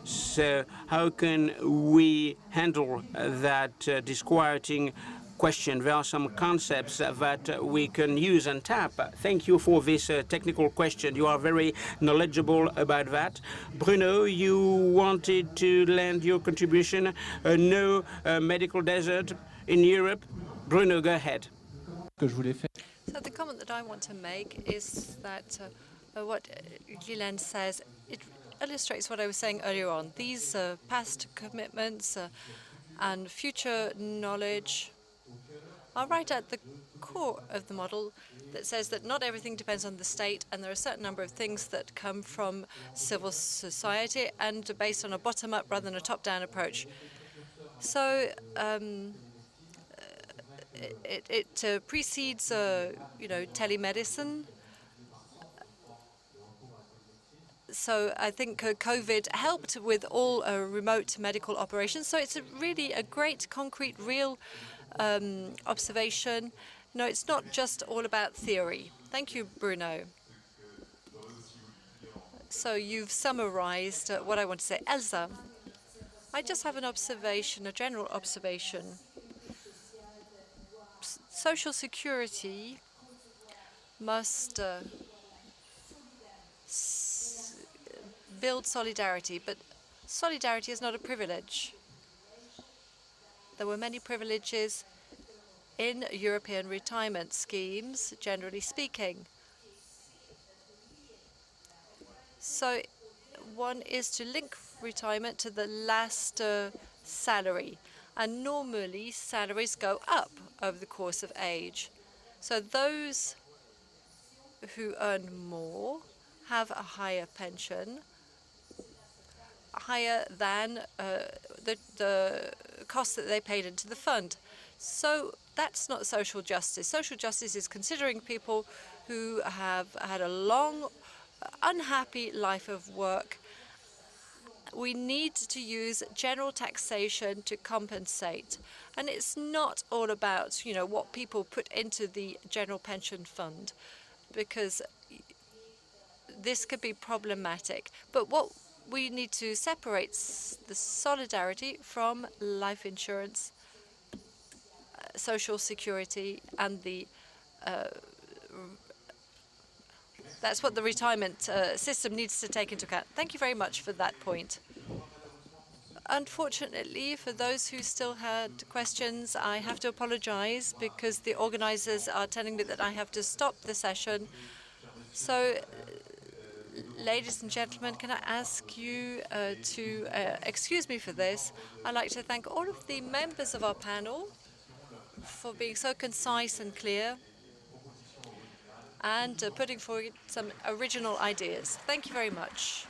So how can we handle that disquieting question? There are some concepts that we can use and tap. Thank you for this technical question. You are very knowledgeable about that. Bruno, you wanted to lend your contribution. No medical desert in Europe. Bruno, go ahead. So the comment that I want to make is that what Guylaine says, it illustrates what I was saying earlier on. These past commitments and future knowledge are right at the core of the model that says that not everything depends on the state, and there are a certain number of things that come from civil society and are based on a bottom-up rather than a top-down approach. So it precedes, telemedicine. So I think COVID helped with all remote medical operations. So it's really a great, concrete, real observation. No, it's not just all about theory. Thank you, Bruno. So you've summarized what I want to say. Elsa, I just have an observation, a general observation. Social security must build solidarity, but solidarity is not a privilege. There were many privileges in European retirement schemes, generally speaking. So one is to link retirement to the last salary. And normally, salaries go up over the course of age. So those who earn more have a higher pension, higher than the cost that they paid into the fund. So that's not social justice. Social justice is considering people who have had a long, unhappy life of work. We need to use general taxation to compensate. And it's not all about, what people put into the general pension fund, because this could be problematic. But what we need to separate the solidarity from life insurance, social security, and that's what the retirement system needs to take into account. Thank you very much for that point. Unfortunately, for those who still had questions, I have to apologize because the organizers are telling me that I have to stop the session. So, ladies and gentlemen, can I ask you to excuse me for this? I'd like to thank all of the members of our panel for being so concise and clear and putting forward some original ideas. Thank you very much.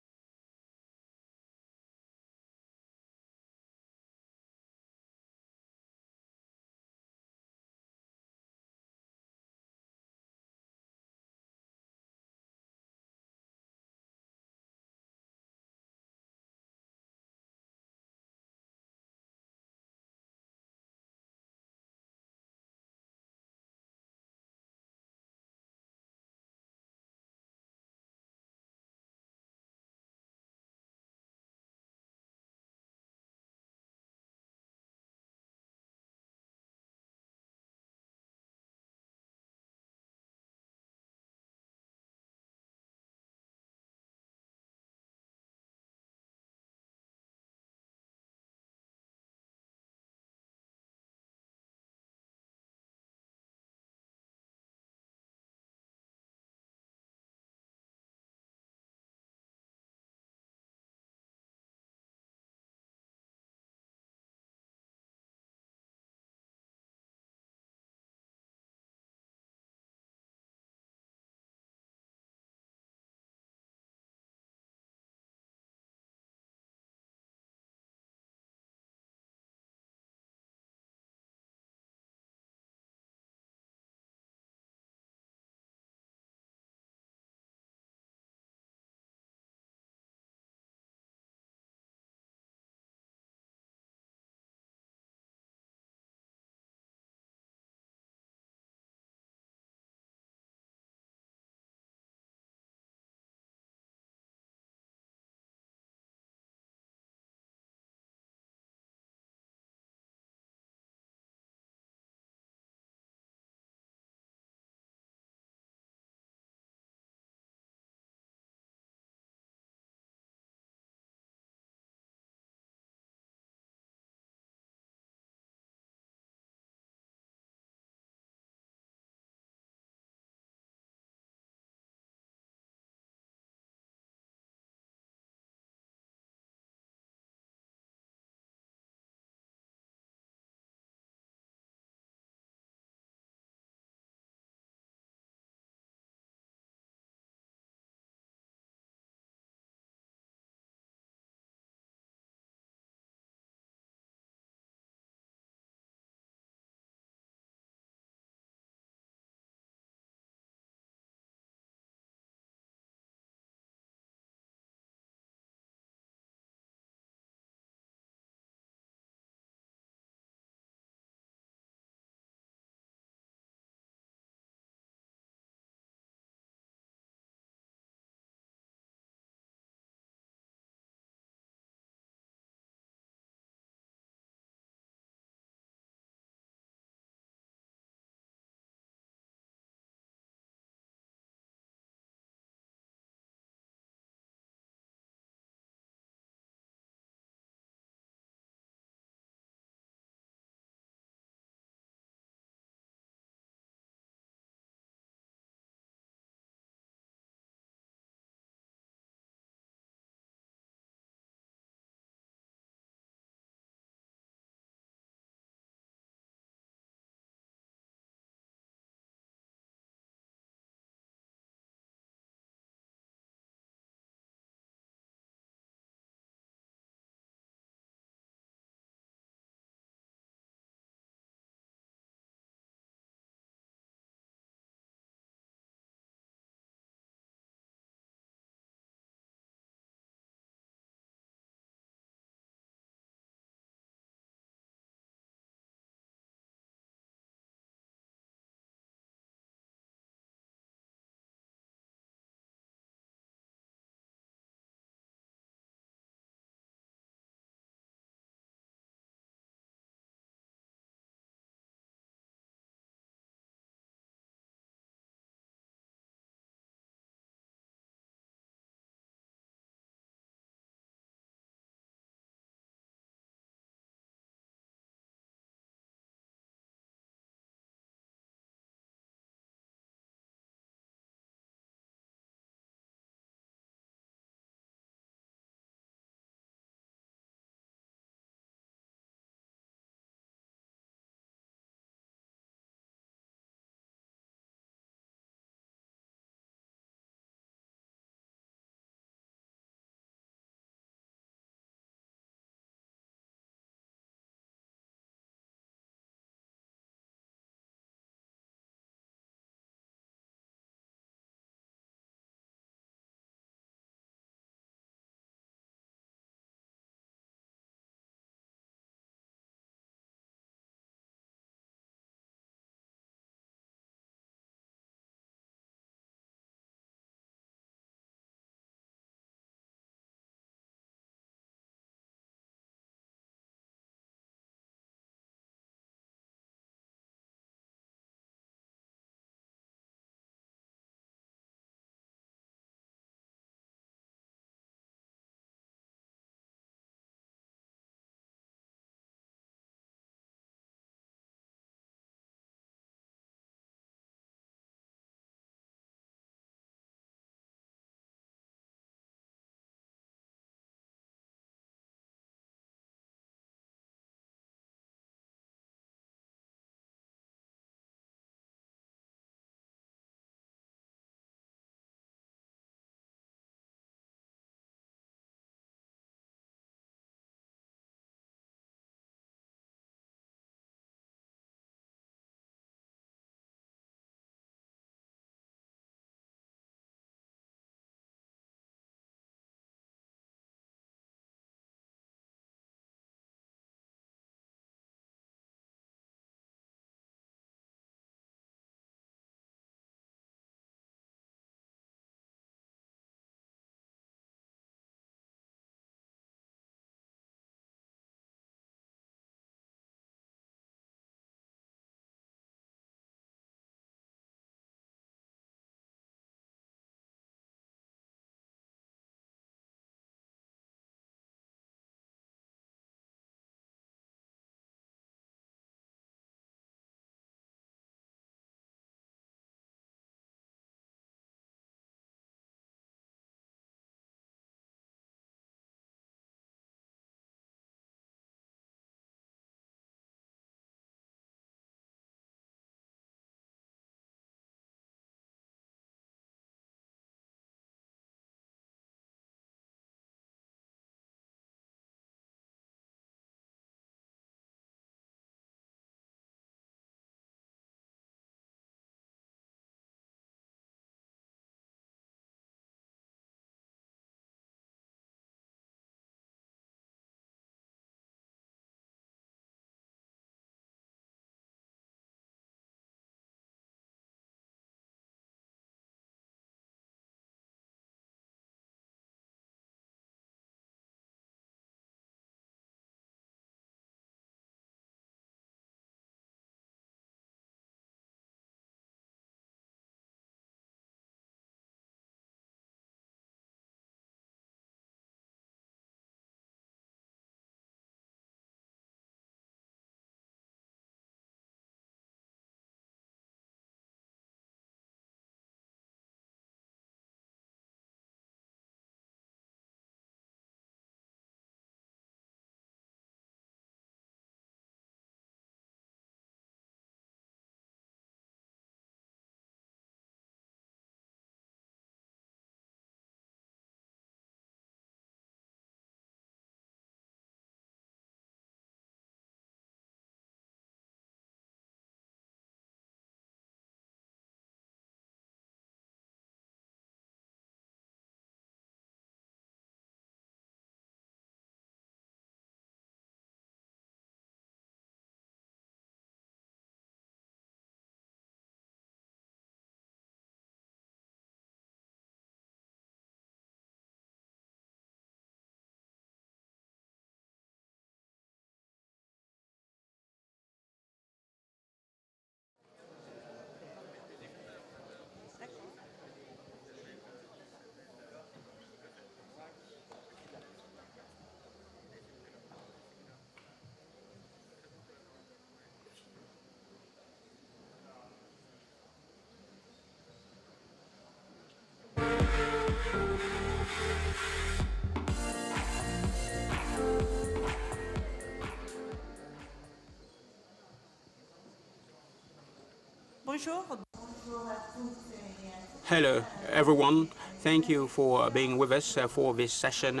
Hello, everyone. Thank you for being with us for this session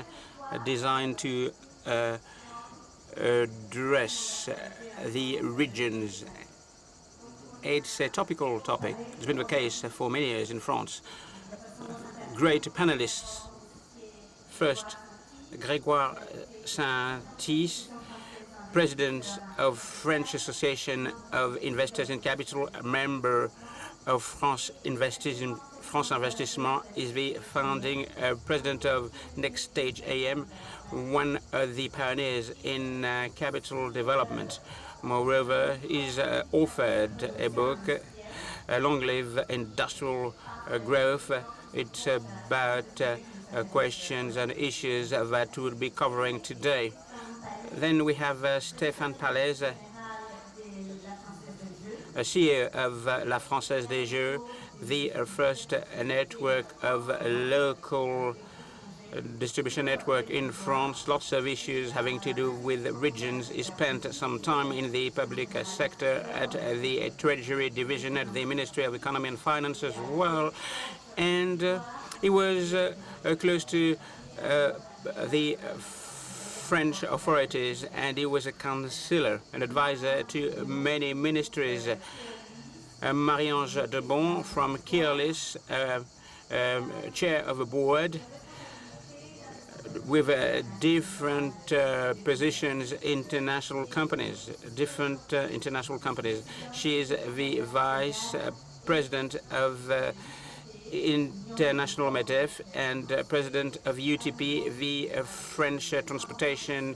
designed to address the regions. It's a topical topic. It's been the case for many years in France. Great panelists. First, Grégoire Saint-Is, President of French Association of Investors in Capital, a member of France Investissement, is the founding president of Next Stage AM, one of the pioneers in capital development. Moreover, he's authored a book, Long Live Industrial Growth. It's about questions and issues that we'll be covering today. Then we have Stéphane Pallez, CEO of La Française des Jeux, the first network of local distribution network in France. Lots of issues having to do with regions. He spent some time in the public sector at the Treasury Division at the Ministry of Economy and Finance as well. And he was close to the French authorities, and he was a counselor, an advisor to many ministries. Marie-Ange Debon from Kearlis, chair of a board with different positions, international companies, international companies. She is the vice president of International MEDEF and president of UTP, the French Transportation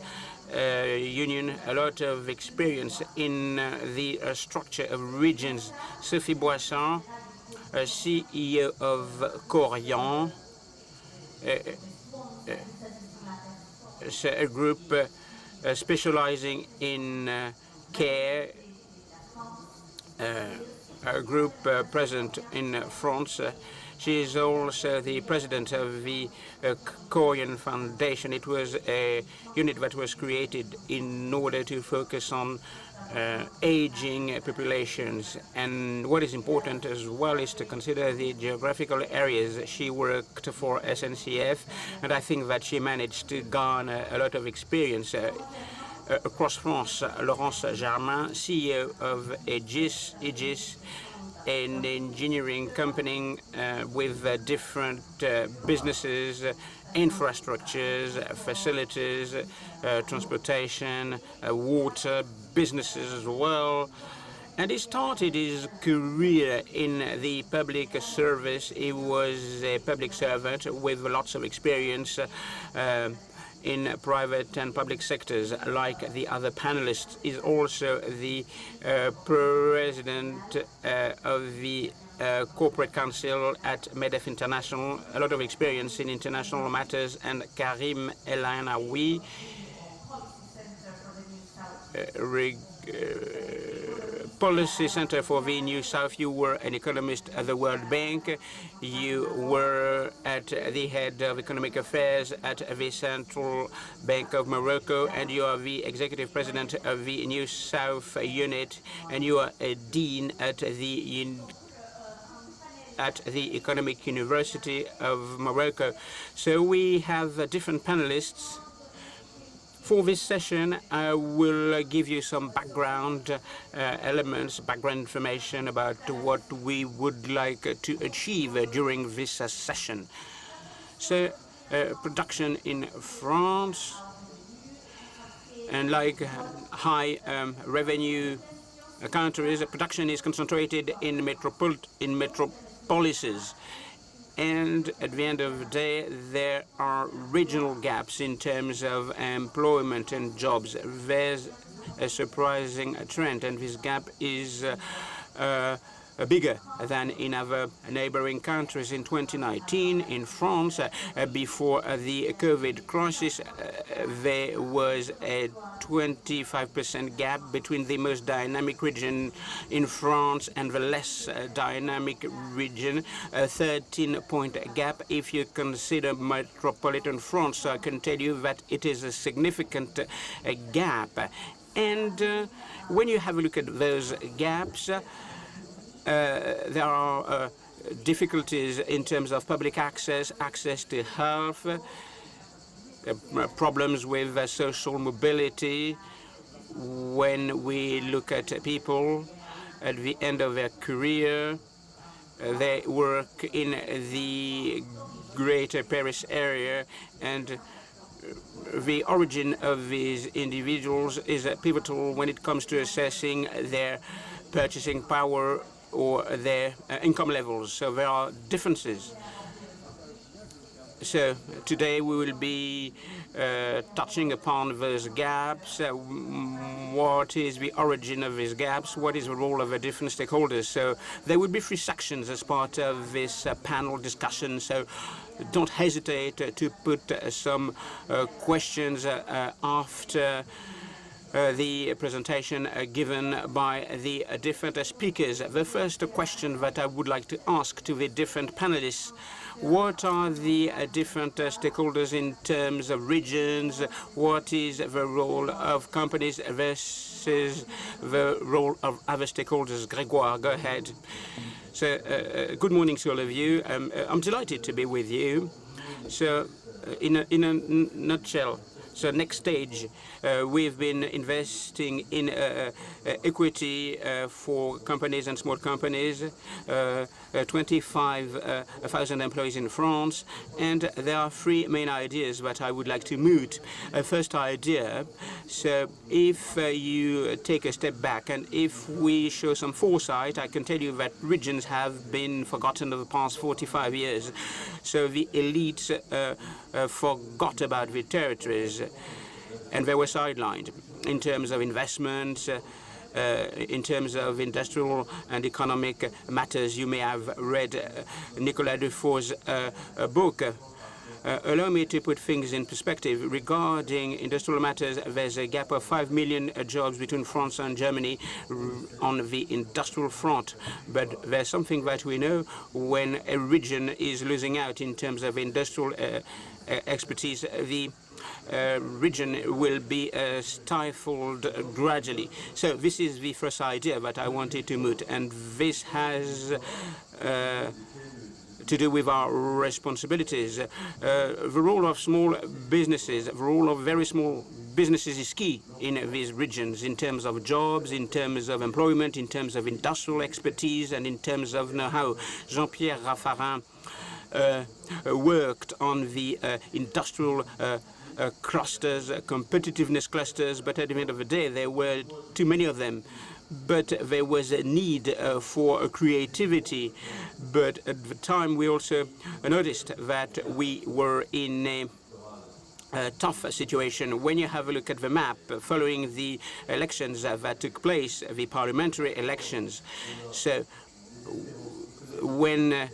Union. A lot of experience in the structure of regions. Sophie Boisson, CEO of Corian, a group specializing in care, a group present in France. She is also the president of the Korean Foundation. It was a unit that was created in order to focus on aging populations. And what is important as well is to consider the geographical areas. She worked for SNCF, and I think that she managed to garner a lot of experience across France. Laurence Germain, CEO of Aegis, an engineering company with different businesses, infrastructures, facilities, transportation, water, businesses as well. And he started his career in the public service. He was a public servant with lots of experience in private and public sectors, like the other panelists. Is also the president of the Corporate Council at MEDEF International, a lot of experience in international matters. And Karim El Ainaoui, Policy Center for the New South. You were an economist at the World Bank. You were at the head of economic affairs at the Central Bank of Morocco, and you are the executive president of the New South unit, and you are a dean at the Economic University of Morocco. So we have different panelists. For this session, I will give you some background elements, background information about what we would like to achieve during this session. So, production in France, and like high revenue countries, production is concentrated in metropolises. And at the end of the day, there are regional gaps in terms of employment and jobs. There's a surprising trend, and this gap is bigger than in other neighboring countries. In 2019, in France, before the COVID crisis, there was a 25% gap between the most dynamic region in France and the less dynamic region, a 13-point gap if you consider metropolitan France. So I can tell you that it is a significant gap. And when you have a look at those gaps, there are difficulties in terms of public access to health, problems with social mobility when we look at people at the end of their career. They work in the greater Paris area, and the origin of these individuals is pivotal when it comes to assessing their purchasing power or their income levels. So there are differences. So today we will be touching upon those gaps. What is the origin of these gaps? What is the role of the different stakeholders? So there will be 3 sections as part of this panel discussion. So don't hesitate to put some questions after the presentation given by the different speakers. The first question that I would like to ask to the different panelists: what are the different stakeholders in terms of regions? What is the role of companies versus the role of other stakeholders? Grégoire, go ahead. So, good morning to all of you. I'm delighted to be with you. So, in a nutshell, so next stage, we've been investing in equity for companies and small companies, 25,000 employees in France, and there are 3 main ideas that I would like to moot. First idea, so if you take a step back and if we show some foresight, I can tell you that regions have been forgotten over the past 45 years. So the elites forgot about the territories, and they were sidelined in terms of investments, in terms of industrial and economic matters. You may have read Nicolas Dufour's book. Allow me to put things in perspective. Regarding industrial matters, there's a gap of 5 million jobs between France and Germany on the industrial front. But there's something that we know: when a region is losing out in terms of industrial expertise, the region will be stifled gradually. So this is the first idea that I wanted to moot, and this has to do with our responsibilities. The role of small businesses, the role of very small businesses is key in these regions in terms of jobs, in terms of employment, in terms of industrial expertise, and in terms of know-how. Jean-Pierre Raffarin worked on the industrial clusters, competitiveness clusters, but at the end of the day, there were too many of them. But there was a need for creativity. But at the time, we also noticed that we were in a tough situation. When you have a look at the map following the elections that took place, the parliamentary elections, so when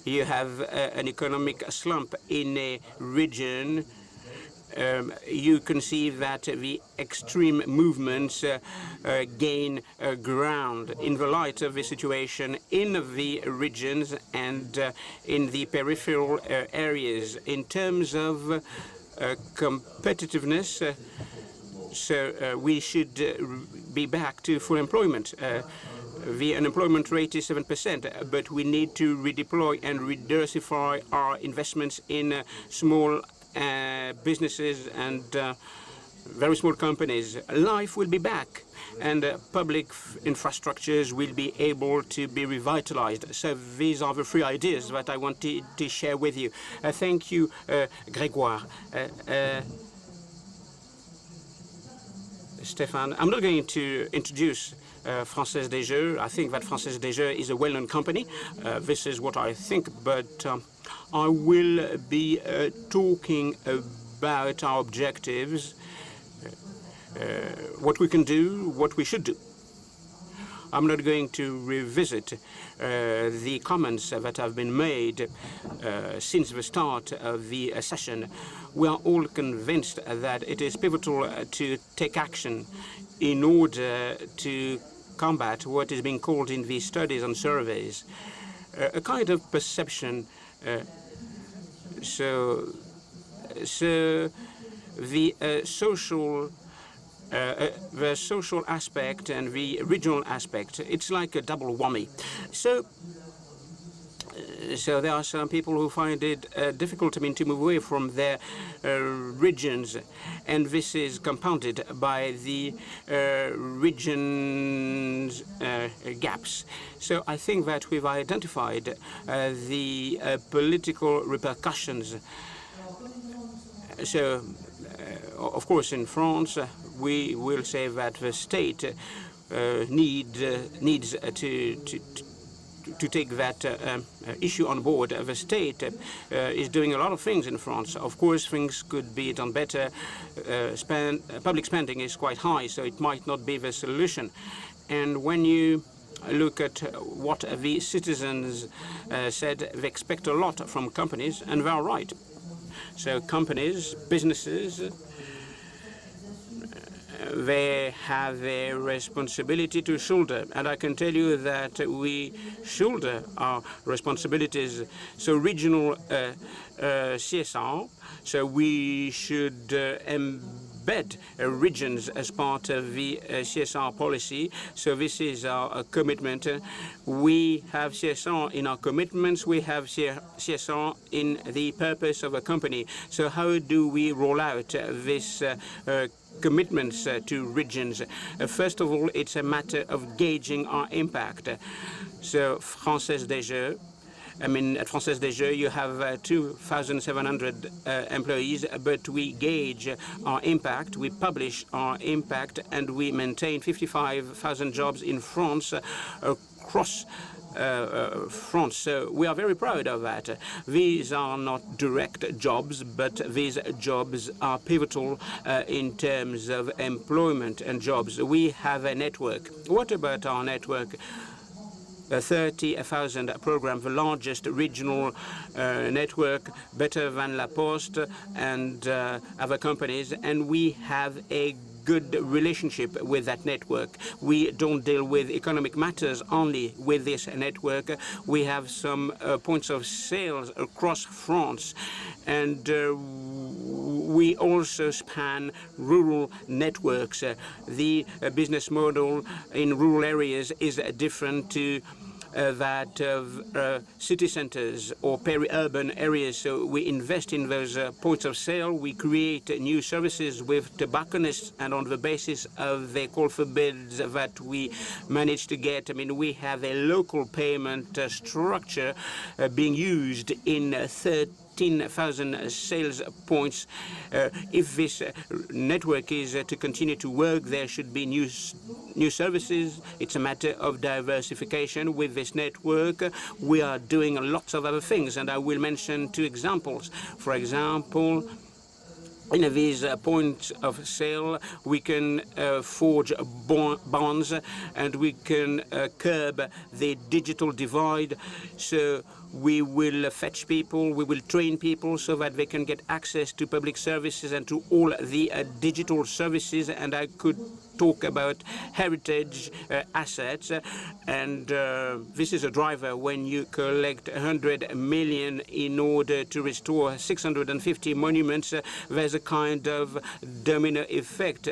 you have an economic slump in a region, you can see that the extreme movements gain ground in the light of the situation in the regions and in the peripheral areas. In terms of competitiveness, so we should be back to full employment. The unemployment rate is 7%, but we need to redeploy and diversify our investments in small businesses and very small companies. Life will be back, and public infrastructures will be able to be revitalized. So these are the 3 ideas that I wanted to share with you. Thank you, Grégoire. Stéphane, I'm not going to introduce Française des Jeux. I think that Française des Jeux is a well-known company. This is what I think, but I will be talking about our objectives, what we can do, what we should do. I'm not going to revisit the comments that have been made since the start of the session. We are all convinced that it is pivotal to take action in order to combat what is being called in these studies and surveys a kind of perception. So the social the social aspect and the regional aspect. It's like a double whammy. So there are some people who find it difficult, to move away from their regions, and this is compounded by the regions gaps. So I think that we've identified the political repercussions. So, of course, in France, we will say that the state needs to take that issue on board. The state is doing a lot of things in France. Of course, things could be done better. Public spending is quite high, so it might not be the solution. And when you look at what the citizens said, they expect a lot from companies, and they are right. So companies, businesses, they have a responsibility to shoulder. And I can tell you that we shoulder our responsibilities. So regional CSR, so we should embed regions as part of the CSR policy. So this is our commitment. We have CSR in our commitments. We have CSR in the purpose of a company. So how do we roll out this commitments to regions? First of all, it's a matter of gauging our impact. So Française des Jeux, at Française des Jeux, you have 2,700 employees, but we gauge our impact, we publish our impact, and we maintain 55,000 jobs in France across France. So we are very proud of that. These are not direct jobs, but these jobs are pivotal in terms of employment and jobs. We have a network. What about our network? 30,000 program, the largest regional network, better than La Poste and other companies, and we have a good relationship with that network. We don't deal with economic matters only with this network. We have some points of sales across France, and we also span rural networks. The business model in rural areas is different to that of city centers or peri-urban areas. So we invest in those points of sale. We create new services with tobacconists, and on the basis of the call for bids that we manage to get, we have a local payment structure being used in 13,000 sales points. If this network is to continue to work, there should be new services. It's a matter of diversification. With this network, we are doing lots of other things, and I will mention two examples. For example, in these points of sale, we can forge bonds, and we can curb the digital divide. So we will fetch people, we will train people so that they can get access to public services and to all the digital services. And I could talk about heritage assets, and this is a driver. When you collect 100 million in order to restore 650 monuments, there's a kind of domino effect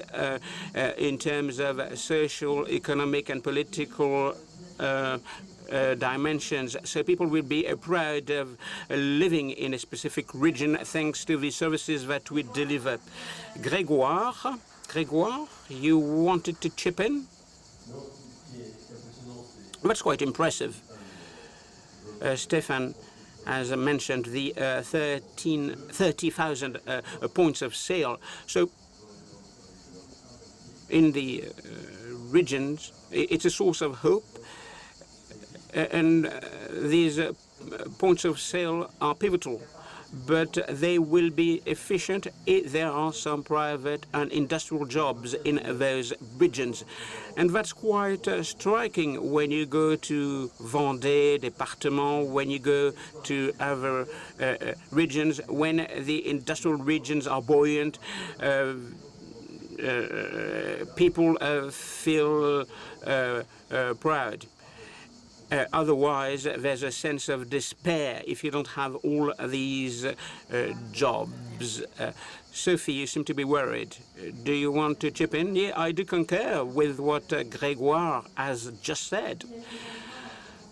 in terms of social, economic, and political dimensions. So people will be proud of living in a specific region thanks to the services that we deliver. Grégoire, you wanted to chip in? That's quite impressive. Stefan has mentioned the 30,000 points of sale. So in the regions, it's a source of hope. And these points of sale are pivotal, but they will be efficient if there are some private and industrial jobs in those regions. And that's quite striking when you go to Vendée, Département, when you go to other regions, when the industrial regions are buoyant, people feel proud. Otherwise, there's a sense of despair if you don't have all these jobs. Sophie, you seem to be worried. Do you want to chip in? Yeah, I do concur with what Grégoire has just said.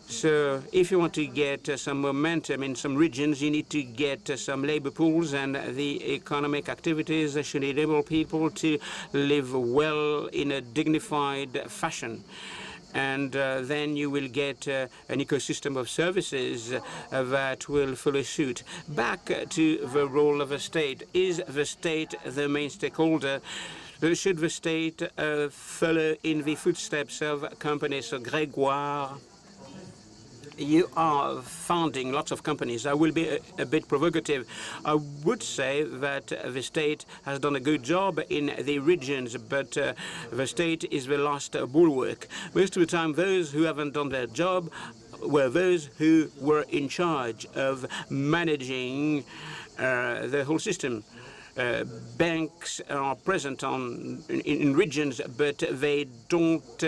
So if you want to get some momentum in some regions, you need to get some labor pools, and the economic activities should enable people to live well in a dignified fashion. And then you will get an ecosystem of services that will follow suit. Back to the role of the state. Is the state the main stakeholder? Should the state follow in the footsteps of companies? So Grégoire, you are founding lots of companies. I will be a bit provocative. I would say that the state has done a good job in the regions, but the state is the last bulwark. Most of the time, those who haven't done their job were those who were in charge of managing the whole system. Banks are present in regions, but they don't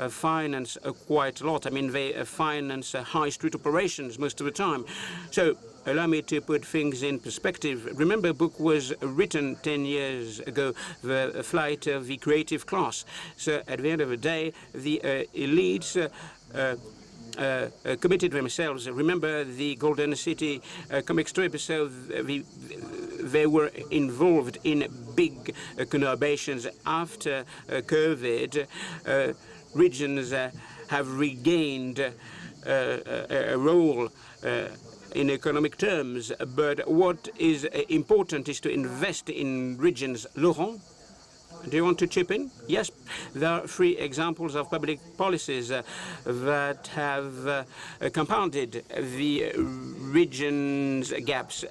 finance quite a lot. I mean, they finance high street operations most of the time. So allow me to put things in perspective. Remember, a book was written 10 years ago, The Flight of the Creative Class. So at the end of the day, the elites committed themselves. Remember the Golden City comic strip? So they were involved in big conurbations. After COVID, regions have regained a role in economic terms. But what is important is to invest in regions. Laurent, do you want to chip in? Yes. There are 3 examples of public policies that have compounded the region's gaps.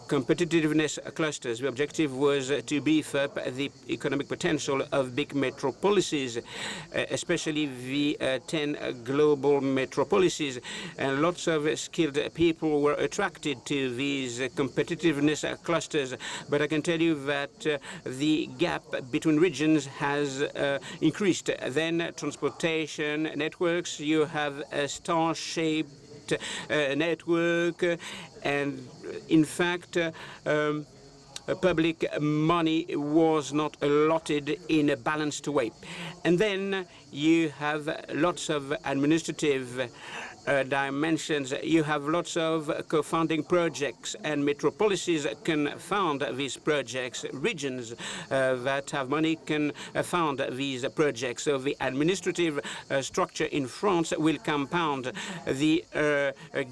Competitiveness clusters. The objective was to beef up the economic potential of big metropolises, especially the 10 global metropolises. And lots of skilled people were attracted to these competitiveness clusters. But I can tell you that the gap between regions has increased. Then transportation networks, you have a star-shaped network, and in fact public money was not allotted in a balanced way. And then you have lots of administrative dimensions. You have lots of co-funding projects, and metropolises can fund these projects. Regions that have money can fund these projects. So the administrative structure in France will compound the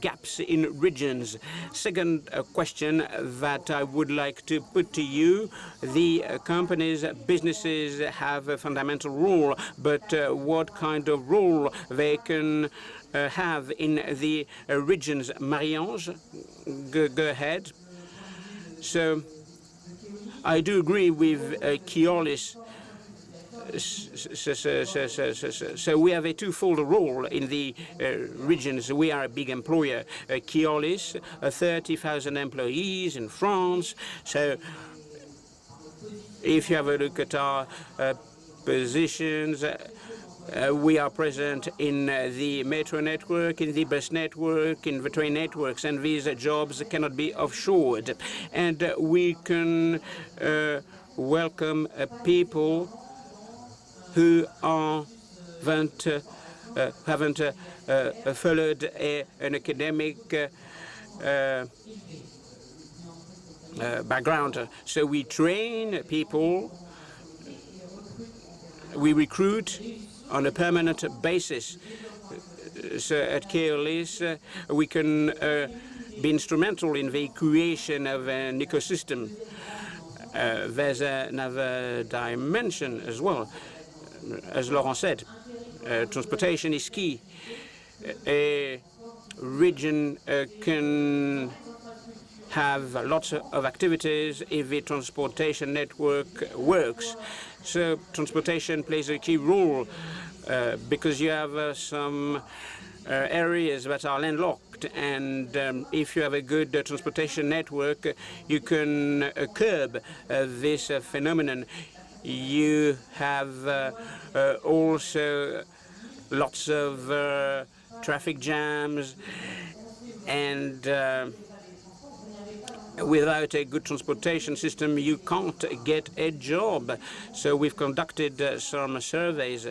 gaps in regions. Second question that I would like to put to you: the companies, businesses have a fundamental role, but what kind of role they can have in the regions? Marie-Ange, go ahead. So I do agree with Keolis. So we have a twofold role in the regions. We are a big employer. Keolis, 30,000 employees in France. So if you have a look at our positions, we are present in the metro network, in the bus network, in the train networks, and these jobs cannot be offshored. And we can welcome people who haven't followed an academic background. So we train people, we recruit on a permanent basis. So at Keolis, we can be instrumental in the creation of an ecosystem. There's another dimension as well. As Laurent said, transportation is key. A region can have lots of activities if the transportation network works. So transportation plays a key role because you have some areas that are landlocked, and if you have a good transportation network, you can curb this phenomenon. You have also lots of traffic jams, and without a good transportation system, you can't get a job. So we've conducted some surveys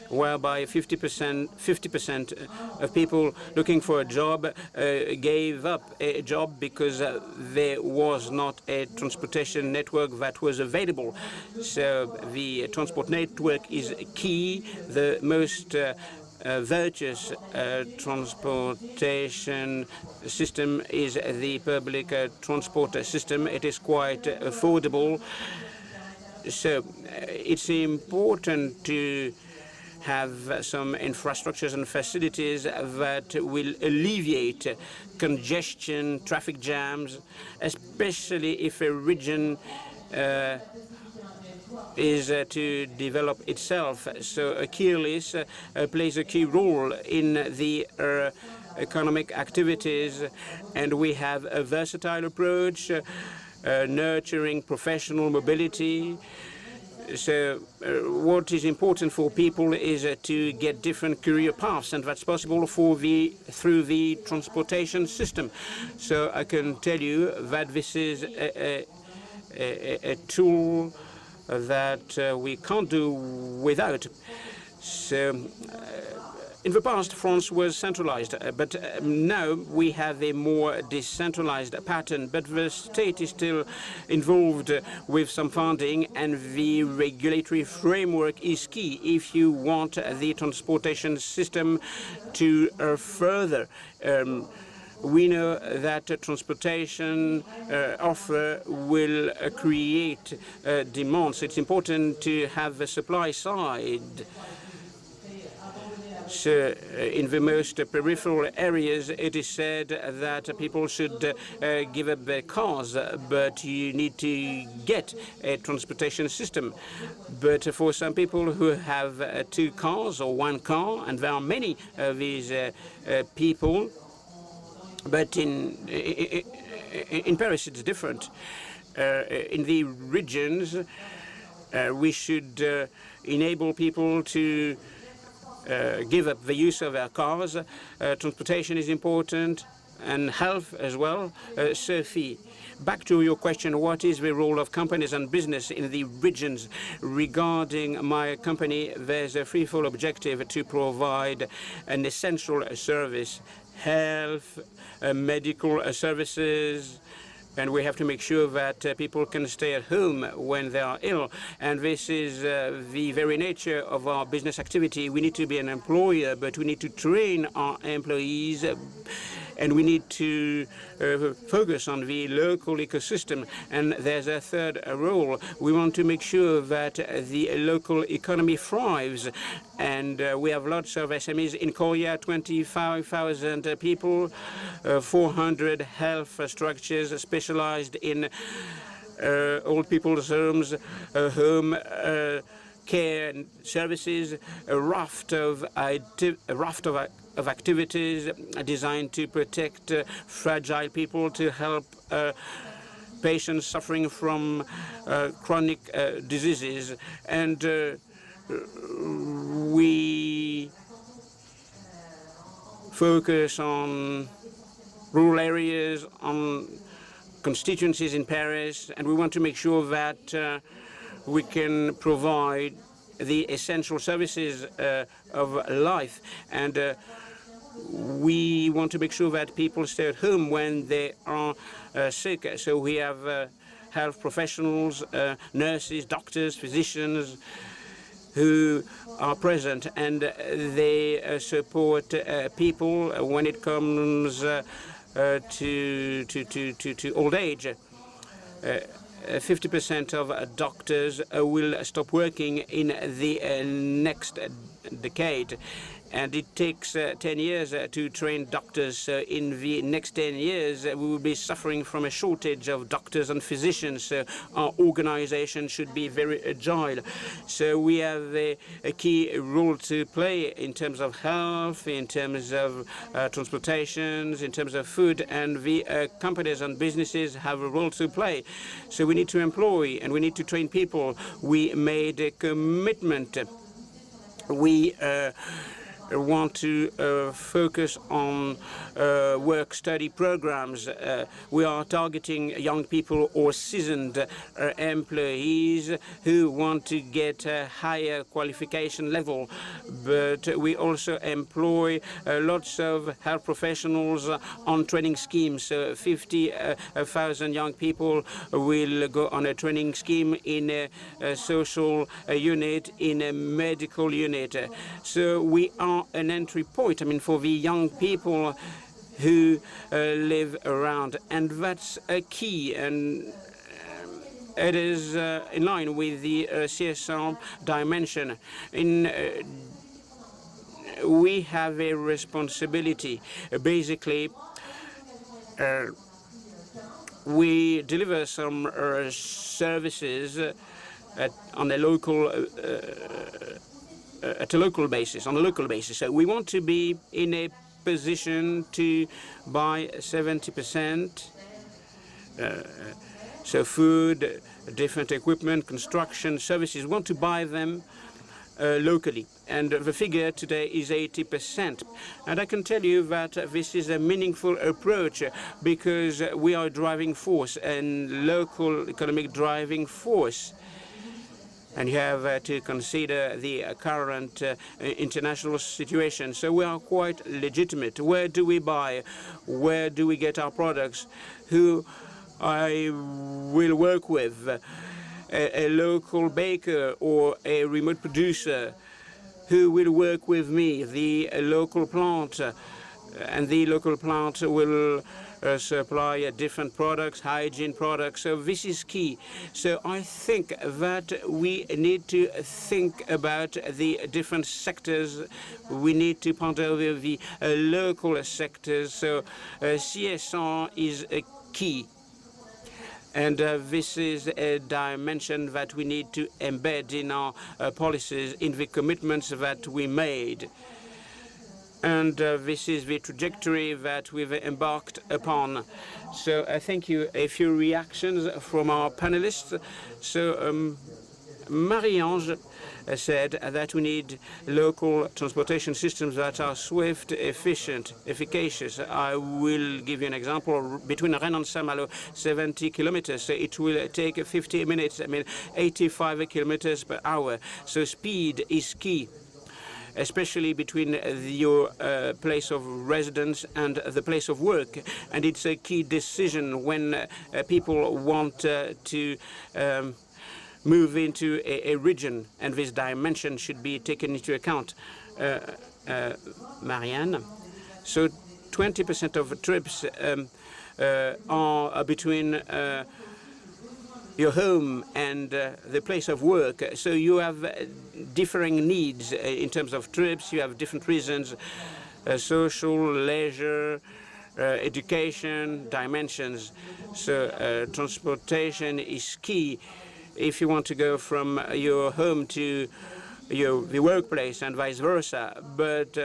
whereby 50% of people looking for a job gave up a job because there was not a transportation network that was available. So the transport network is key. The most virtuous transportation system is the public transport system. It is quite affordable. So it's important to have some infrastructures and facilities that will alleviate congestion, traffic jams, especially if a region is to develop itself. So Achilles plays a key role in the economic activities, and we have a versatile approach, nurturing professional mobility. So what is important for people is to get different career paths, and that's possible through the transportation system. So I can tell you that this is a tool that we can't do without. So in the past, France was centralized, but now we have a more decentralized pattern. But the state is still involved with some funding, and the regulatory framework is key if you want the transportation system to further. We know that transportation offer will create demand. So it's important to have the supply side. So in the most peripheral areas, it is said that people should give up their cars, but you need to get a transportation system. But for some people who have 2 cars or 1 car, and there are many of these people, but in Paris it's different. In the regions, we should enable people to give up the use of their cars. Transportation is important, and health as well. Sophie, back to your question, what is the role of companies and business in the regions? Regarding my company, there's a threefold objective to provide an essential service: health, medical services, and we have to make sure that people can stay at home when they are ill. And this is the very nature of our business activity. We need to be an employer, but we need to train our employees, and we need to focus on the local ecosystem. And there's a third role. We want to make sure that the local economy thrives. And we have lots of SMEs in Korea, 25,000 people, 400 health structures specialized in old people's homes, home care services, a raft of activities designed to protect fragile people, to help patients suffering from chronic diseases. And we focus on rural areas, on constituencies in Paris, and we want to make sure that we can provide the essential services of life. And we want to make sure that people stay at home when they are sick. So we have health professionals, nurses, doctors, physicians, who are present, and they support people when it comes to old age. 50% of doctors will stop working in the next decade. And it takes 10 years to train doctors. So in the next 10 years, we will be suffering from a shortage of doctors and physicians. So our organization should be very agile. So we have a key role to play in terms of health, in terms of transportations, in terms of food, and the companies and businesses have a role to play. So we need to employ and we need to train people. We made a commitment. We want to focus on work-study programs. We are targeting young people or seasoned employees who want to get a higher qualification level. But we also employ lots of health professionals on training schemes. So 50,000 young people will go on a training scheme in a social unit, in a medical unit. So we are an entry point, for the young people who live around, and that's a key, and it is in line with the CSR dimension. We have a responsibility. Basically, we deliver some services at a local basis. So we want to be in a position to buy 70%. So food, different equipment, construction, services. We want to buy them locally. And the figure today is 80%. And I can tell you that this is a meaningful approach because we are a driving force, and local economic driving force. And you have to consider the current international situation. So we are quite legitimate. Where do we buy? Where do we get our products? Who I will work with? A local baker or a remote producer? Who will work with me? The local plant. And the local plant will supply different products, hygiene products. So this is key. So I think that we need to think about the different sectors. We need to ponder over the local sectors. So CSR is a key. And this is a dimension that we need to embed in our policies, in the commitments that we made. And this is the trajectory that we've embarked upon. So thank you. A few reactions from our panelists. So Marie-Ange said that we need local transportation systems that are swift, efficient, efficacious. I will give you an example. Between Rennes and Saint-Malo, 70 kilometers. So it will take 50 minutes, 85 kilometers per hour. So speed is key, especially between your place of residence and the place of work. And it's a key decision when people want to move into a region, and this dimension should be taken into account. Marianne, so 20% of trips are between your home and the place of work. So you have differing needs in terms of trips. You have different reasons, social, leisure, education, dimensions. So transportation is key if you want to go from your home to the workplace and vice versa. But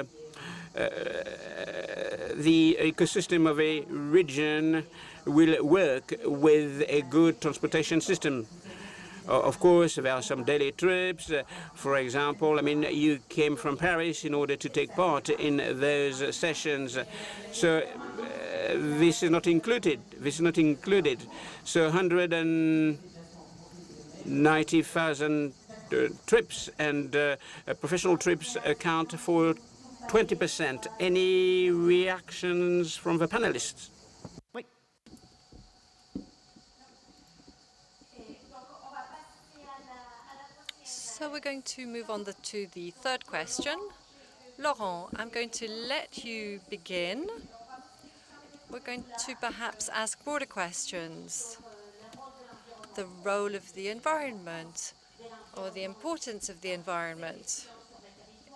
the ecosystem of a region will work with a good transportation system. Of course, there are some daily trips. For example, you came from Paris in order to take part in those sessions. So this is not included. This is not included. So 190,000 trips and professional trips account for 20%. Any reactions from the panelists? So we're going to move on to the third question. Laurent, I'm going to let you begin. We're going to perhaps ask broader questions. The role of the environment, or the importance of the environment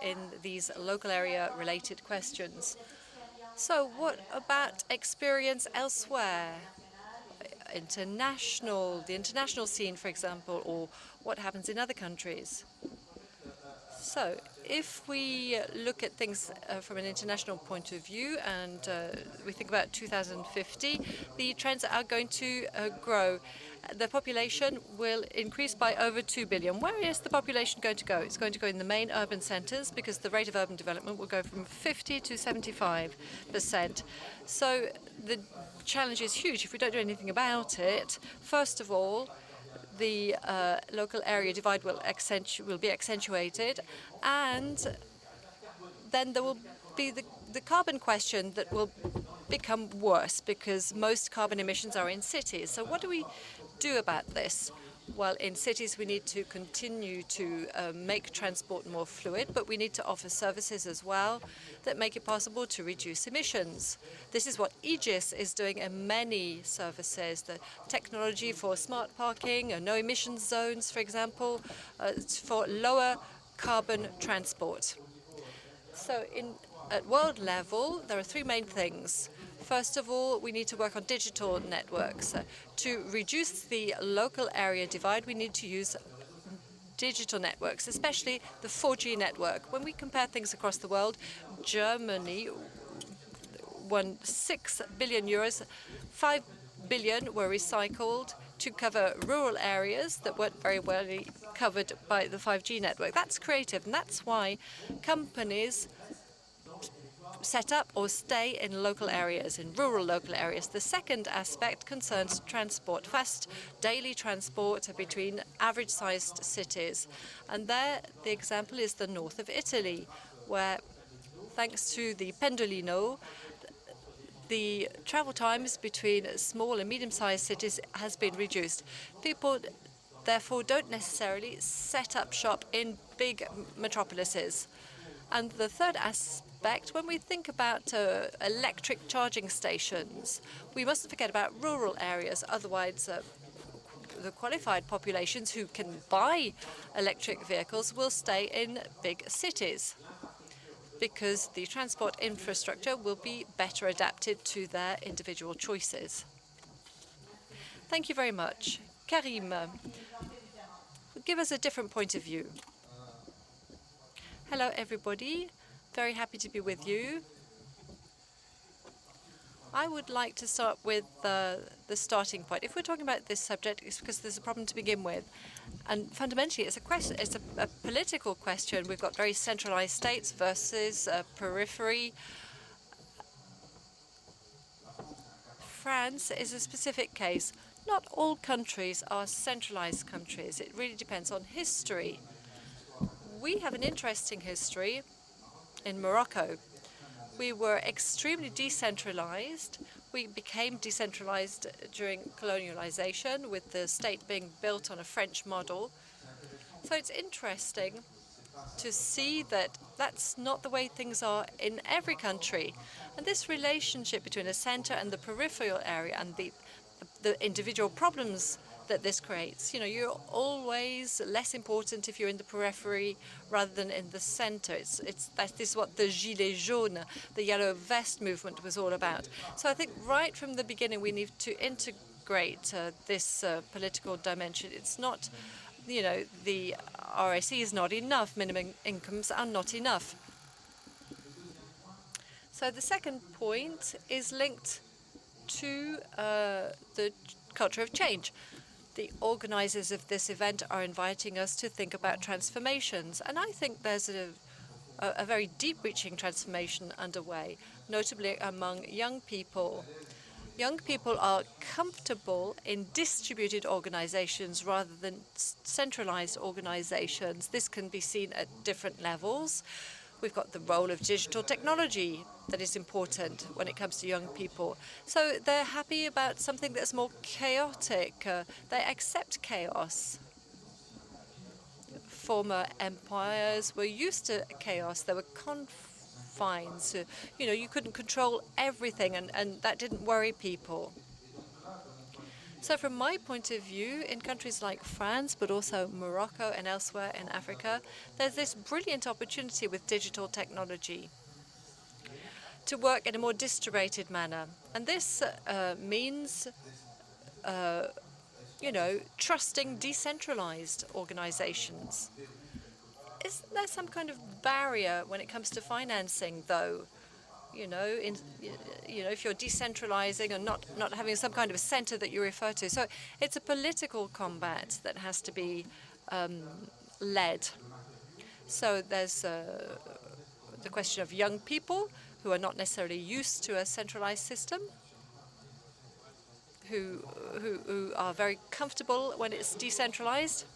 in these local area related questions. So what about experience elsewhere? The international scene, for example, or what happens in other countries? So if we look at things from an international point of view and we think about 2050, the trends are going to grow. The population will increase by over 2 billion. Where is the population going to go? It's going to go in the main urban centers because the rate of urban development will go from 50 to 75%. So the challenge is huge if we don't do anything about it. First of all, the local area divide will be accentuated, and then there will be the carbon question that will become worse because most carbon emissions are in cities. So what do we do about this? Well, in cities, we need to continue to make transport more fluid, but we need to offer services as well that make it possible to reduce emissions. This is what Aegis is doing in many services, the technology for smart parking, no emissions zones, for example, for lower carbon transport. So at world level, there are three main things. First of all, we need to work on digital networks. To reduce the local area divide, we need to use digital networks, especially the 4G network. When we compare things across the world, Germany won 6 billion euros, 5 billion were recycled to cover rural areas that weren't very well covered by the 5G network. That's creative, and that's why companies set up or stay in local areas, in rural local areas. The second aspect concerns transport, fast daily transport between average-sized cities. And there, the example is the north of Italy, where, thanks to the Pendolino, the travel times between small and medium-sized cities has been reduced. People, therefore, don't necessarily set up shop in big metropolises. And the third aspect, when we think about electric charging stations, we mustn't forget about rural areas. Otherwise, the qualified populations who can buy electric vehicles will stay in big cities because the transport infrastructure will be better adapted to their individual choices. Thank you very much. Karim, give us a different point of view. Hello, everybody. Very happy to be with you. I would like to start with the starting point. If we're talking about this subject, it's because there's a problem to begin with. And fundamentally, it's a political question. We've got very centralized states versus periphery. France is a specific case. Not all countries are centralized countries. It really depends on history. We have an interesting history in Morocco. We were extremely decentralized. We became decentralized during colonialization, with the state being built on a French model. So it's interesting to see that that's not the way things are in every country. And this relationship between the center and the peripheral area and the individual problems that this creates. You know, you're always less important if you're in the periphery rather than in the center. That is what the Gilets jaunes, the yellow vest movement, was all about. So I think right from the beginning we need to integrate this political dimension. It's not, you know, the RSE is not enough. Minimum incomes are not enough. So the second point is linked to the culture of change. The organizers of this event are inviting us to think about transformations. And I think there's a very deep-reaching transformation underway, notably among young people. Young people are comfortable in distributed organizations rather than centralized organizations. This can be seen at different levels. We've got the role of digital technology that is important when it comes to young people. So they're happy about something that's more chaotic. They accept chaos. Former empires were used to chaos. There were confines. You know, you couldn't control everything, and that didn't worry people. So from my point of view, in countries like France, but also Morocco and elsewhere in Africa, there's this brilliant opportunity with digital technology to work in a more distributed manner. And this means, you know, trusting decentralized organizations. Isn't there some kind of barrier when it comes to financing, though? You know, if you're decentralizing and not having some kind of a center that you refer to. So it's a political combat that has to be led. So there's the question of young people who are not necessarily used to a centralized system, who are very comfortable when it's decentralized.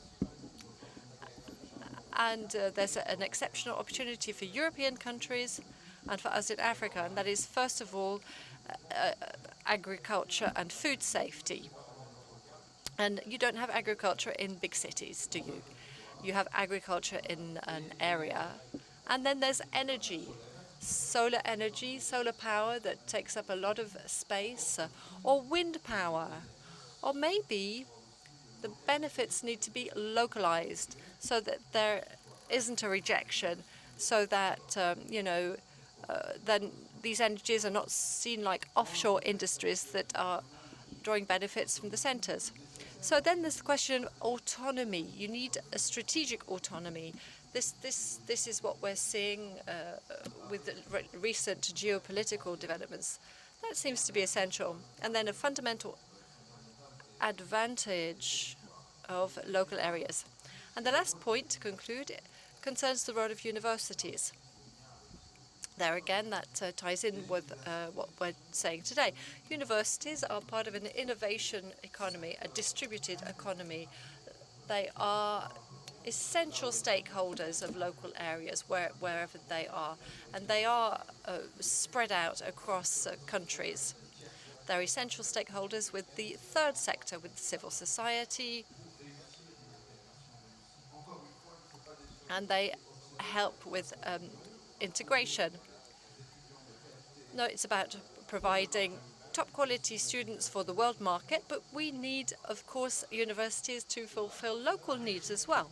And there's an exceptional opportunity for European countries and for us in Africa, and that is, first of all, agriculture and food safety. And you don't have agriculture in big cities, do you? You have agriculture in an area. And then there's energy, solar energy, solar power that takes up a lot of space, or wind power. Or maybe the benefits need to be localized so that there isn't a rejection, so that, then these energies are not seen like offshore industries that are drawing benefits from the centers. So then there's the question of autonomy. You need a strategic autonomy. This is what we're seeing with the recent geopolitical developments. That seems to be essential. And then a fundamental advantage of local areas. And the last point to conclude concerns the role of universities. There again, that ties in with what we're saying today. Universities are part of an innovation economy, a distributed economy. They are essential stakeholders of local areas wherever they are, and they are spread out across countries. They're essential stakeholders with the third sector, with civil society, and they help with integration. No, it's about providing top quality students for the world market, but we need, of course, universities to fulfill local needs as well.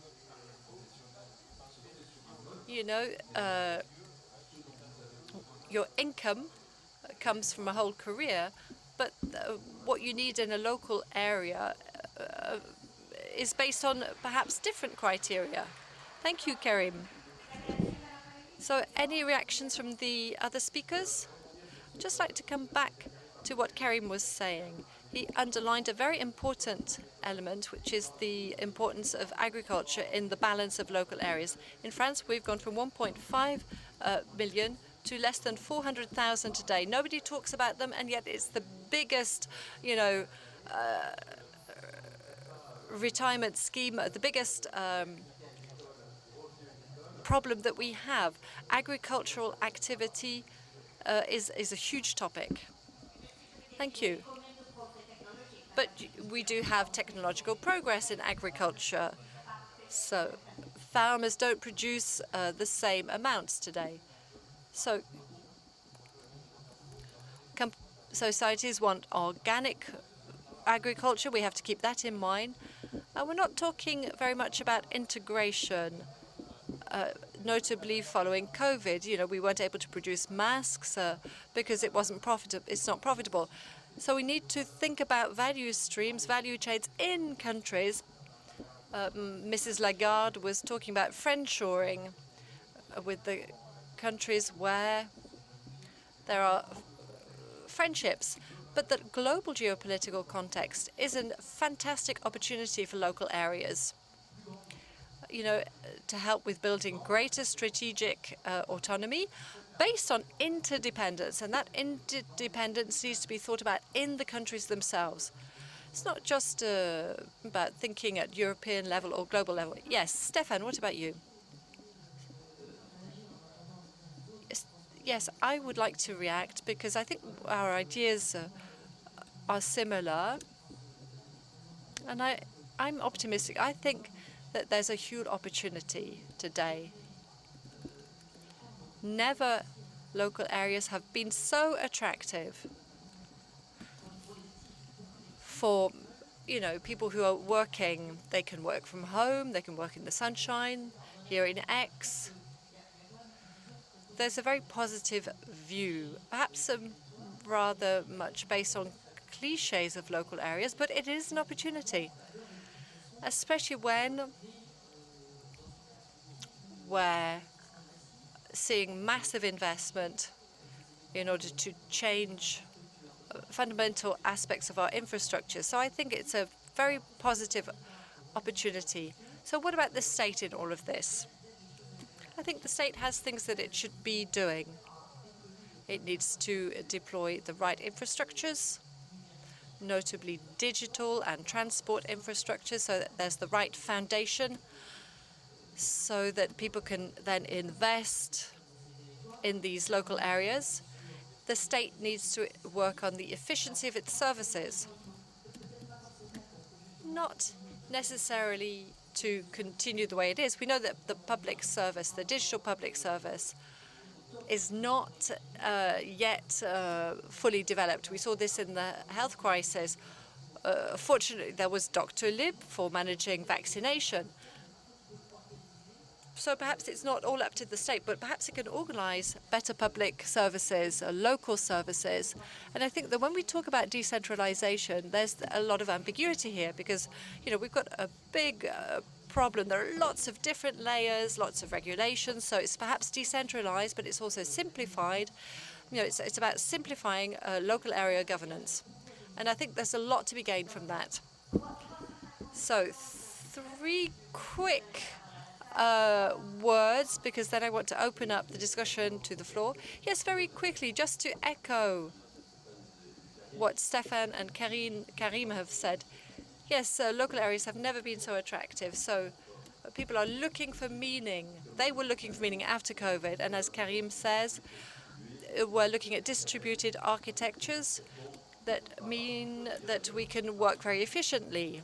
You know, your income comes from a whole career, but what you need in a local area is based on perhaps different criteria. Thank you, Karim. So any reactions from the other speakers? I'd just like to come back to what Karim was saying. He underlined a very important element, which is the importance of agriculture in the balance of local areas. In France, we've gone from 1.5 million to less than 400,000 today. Nobody talks about them, and yet it's the biggest, retirement scheme, the biggest problem that we have. Agricultural activity is a huge topic. Thank you. But we do have technological progress in agriculture. So farmers don't produce the same amounts today. So societies want organic agriculture. We have to keep that in mind. And we're not talking very much about integration, notably following COVID. You know, we weren't able to produce masks because it wasn't profitable. It's not profitable. So we need to think about value streams, value chains in countries. Mrs. Lagarde was talking about friendshoring with the countries where there are friendships. But the global geopolitical context is a fantastic opportunity for local areas, to help with building greater strategic autonomy based on interdependence. And that interdependence needs to be thought about in the countries themselves. It's not just about thinking at European level or global level. Yes, Stefan, what about you? Yes, I would like to react because I think our ideas are similar. And I'm optimistic. I think that there's a huge opportunity today. Never local areas have been so attractive for, people who are working. They can work from home, they can work in the sunshine, here in Aix. There's a very positive view, perhaps rather much based on cliches of local areas, but it is an opportunity, especially when we're seeing massive investment in order to change fundamental aspects of our infrastructure. So I think it's a very positive opportunity. So what about the state in all of this? I think the state has things that it should be doing. It needs to deploy the right infrastructures, notably digital and transport infrastructure, so that there's the right foundation, so that people can then invest in these local areas. The state needs to work on the efficiency of its services, not necessarily to continue the way it is. We know that the public service, the digital public service, is not yet fully developed. We saw this in the health crisis. Fortunately, there was Dr. Lib for managing vaccination. So perhaps it's not all up to the state, but perhaps it can organize better public services, local services. And I think that when we talk about decentralization, there's a lot of ambiguity here because, we've got a big problem. There are lots of different layers, lots of regulations. So it's perhaps decentralized, but it's also simplified. It's about simplifying local area governance. And I think there's a lot to be gained from that. So 3 quick words, because then I want to open up the discussion to the floor. Yes, very quickly, just to echo what Stéphane and Karim have said. Yes, local areas have never been so attractive. So people are looking for meaning. They were looking for meaning after COVID. And as Karim says, we're looking at distributed architectures that mean that we can work very efficiently.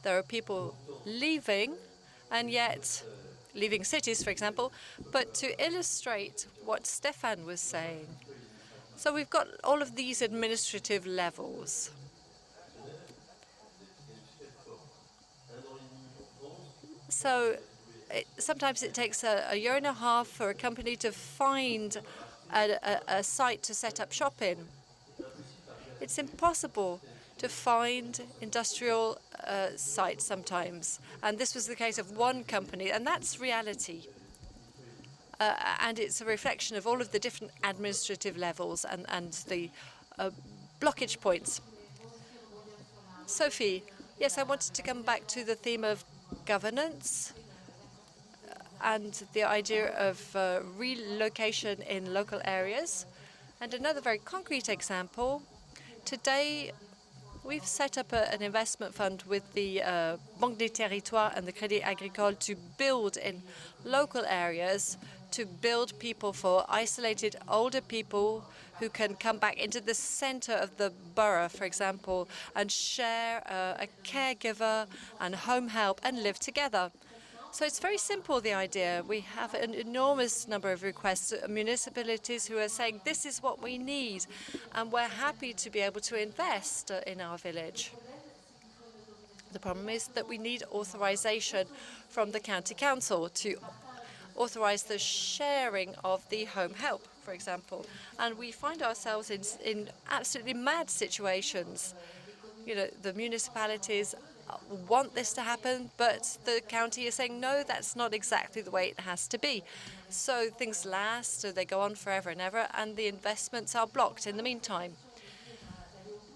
There are people leaving, and yet leaving cities, for example, but to illustrate what Stéphane was saying. So we've got all of these administrative levels. So sometimes it takes a year and a half for a company to find a site to set up shop in. It's impossible to find industrial sites sometimes. And this was the case of one company, and that's reality. And it's a reflection of all of the different administrative levels and the blockage points. Sophie, yes, I wanted to come back to the theme of governance and the idea of relocation in local areas. And another very concrete example, today we've set up an investment fund with the Banque des Territoires and the Crédit Agricole to build in local areas, to build people for isolated older people who can come back into the center of the borough, for example, and share a caregiver and home help and live together. So it's very simple, the idea. We have an enormous number of requests, municipalities who are saying, this is what we need, and we're happy to be able to invest in our village. The problem is that we need authorization from the county council to authorize the sharing of the home help, for example. And we find ourselves in absolutely mad situations. The municipalities want this to happen, but the county is saying, no, that's not exactly the way it has to be. So things last, so they go on forever and ever, and the investments are blocked in the meantime.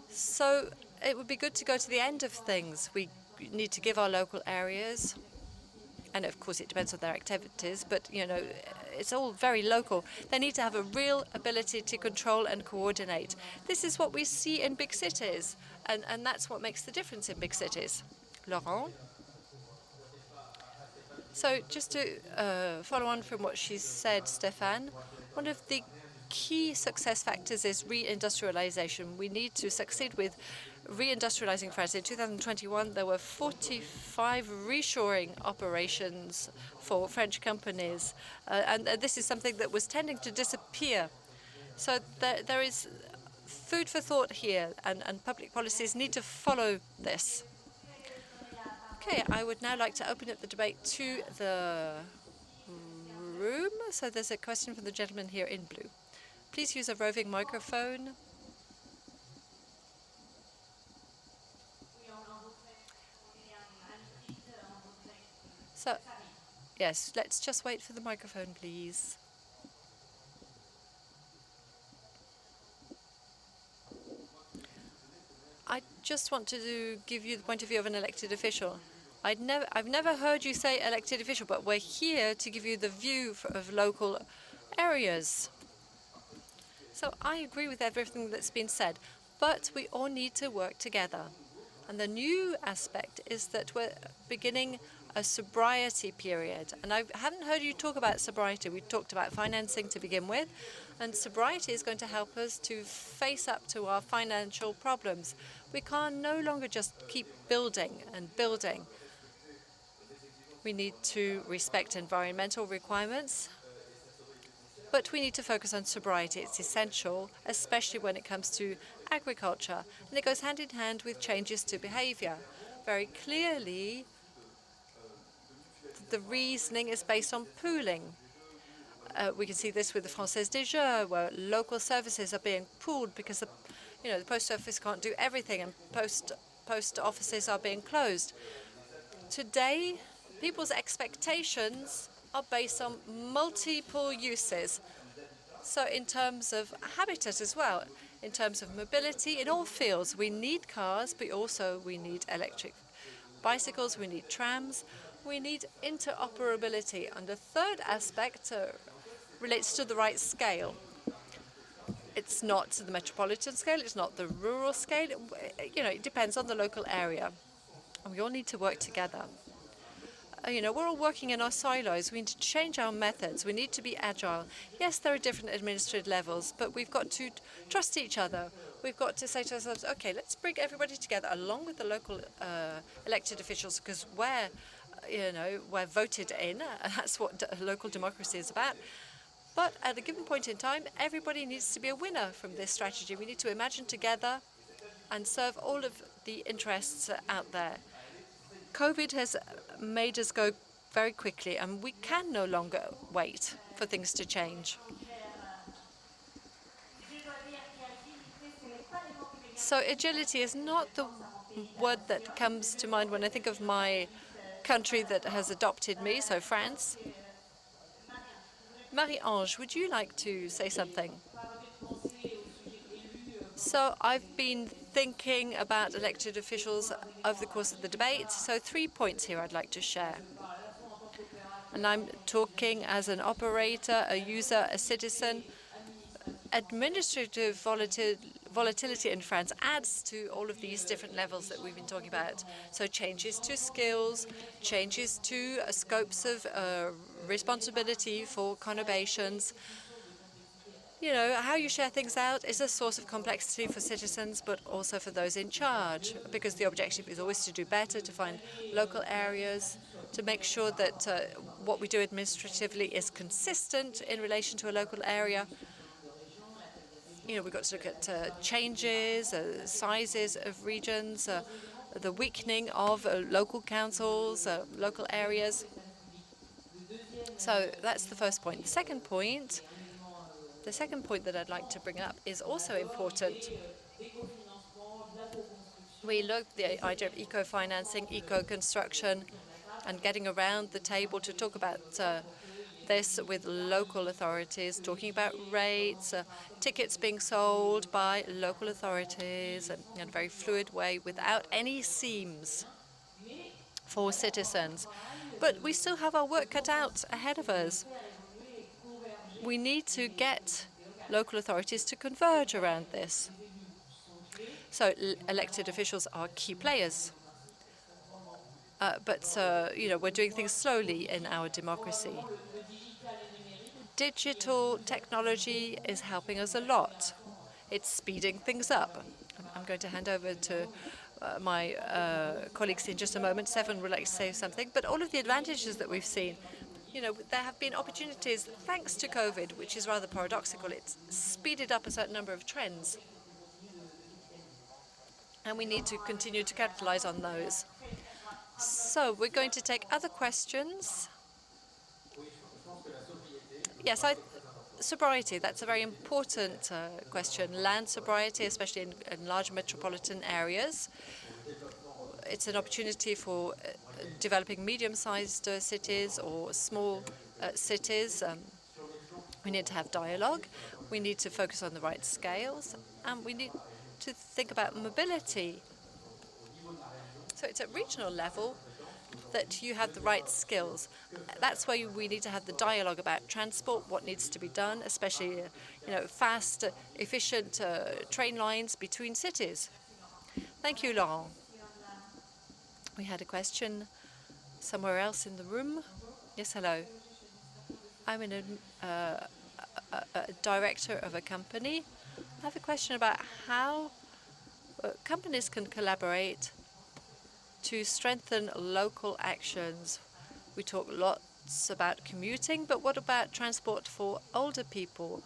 So it would be good to go to the end of things. We need to give our local areas, and of course it depends on their activities, but it's all very local. They need to have a real ability to control and coordinate. This is what we see in big cities, and that's what makes the difference in big cities. Laurent? So just to follow on from what she said, Stéphane, one of the key success factors is reindustrialization. We need to succeed with reindustrializing France. In 2021, there were 45 reshoring operations for French companies, and this is something that was tending to disappear. So there is food for thought here, and public policies need to follow this. Okay, I would now like to open up the debate to the room. So there's a question from the gentleman here in blue. Please use a roving microphone. So, yes, let's just wait for the microphone, please. I just want to give you the point of view of an elected official. I've never heard you say elected official, but we're here to give you the view of local areas. So I agree with everything that's been said, but we all need to work together. And the new aspect is that we're beginning a sobriety period. And I haven't heard you talk about sobriety. We talked about financing to begin with, and sobriety is going to help us to face up to our financial problems. We can no longer just keep building and building. We need to respect environmental requirements, but we need to focus on sobriety. It's essential, especially when it comes to agriculture, and it goes hand in hand with changes to behavior. Very clearly, the reasoning is based on pooling. We can see this with the Française des Jeux, where local services are being pooled because the post office can't do everything, and post offices are being closed. Today, people's expectations are based on multiple uses. So in terms of habitat as well, in terms of mobility, in all fields, we need cars, but also we need electric bicycles, we need trams, we need interoperability. And the third aspect relates to the right scale. It's not the metropolitan scale, it's not the rural scale. It depends on the local area. And we all need to work together. We're all working in our silos. We need to change our methods. We need to be agile. Yes, there are different administrative levels, but we've got to trust each other. We've got to say to ourselves, okay, let's bring everybody together along with the local elected officials, because we're voted in. That's what local democracy is about. But at a given point in time, everybody needs to be a winner from this strategy. We need to imagine together and serve all of the interests out there. COVID has made us go very quickly, and we can no longer wait for things to change. So agility is not the word that comes to mind when I think of my country that has adopted me, so France. Marie-Ange, would you like to say something? So I've been thinking about elected officials over the course of the debate. So 3 points here I'd like to share. And I'm talking as an operator, a user, a citizen. Administrative volatility in France adds to all of these different levels that we've been talking about. So changes to skills, changes to scopes of responsibility for conurbations. How you share things out is a source of complexity for citizens, but also for those in charge, because the objective is always to do better, to find local areas, to make sure that what we do administratively is consistent in relation to a local area. We've got to look at changes, sizes of regions, the weakening of local councils, local areas. So that's the first point. The second point that I'd like to bring up is also important. We looked at the idea of eco-financing, eco-construction, and getting around the table to talk about this with local authorities, talking about rates, tickets being sold by local authorities in a very fluid way without any seams for citizens. But we still have our work cut out ahead of us. We need to get local authorities to converge around this. So elected officials are key players. But we're doing things slowly in our democracy. Digital technology is helping us a lot. It's speeding things up. I'm going to hand over to my colleagues in just a moment. Seven would like to say something. But all of the advantages that we've seen, there have been opportunities thanks to COVID, which is rather paradoxical. It's speeded up a certain number of trends. And we need to continue to capitalize on those. So we're going to take other questions. Yes, sobriety, that's a very important question. Land sobriety, especially in large metropolitan areas. it's an opportunity for developing medium-sized cities or small cities. We need to have dialogue. We need to focus on the right scales, and we need to think about mobility. So it's at regional level that you have the right skills. That's why we need to have the dialogue about transport, what needs to be done, especially fast, efficient train lines between cities. Thank you, Laurent. We had a question somewhere else in the room. Yes, hello. I'm a director of a company. I have a question about how companies can collaborate to strengthen local actions. We talk lots about commuting, but what about transport for older people?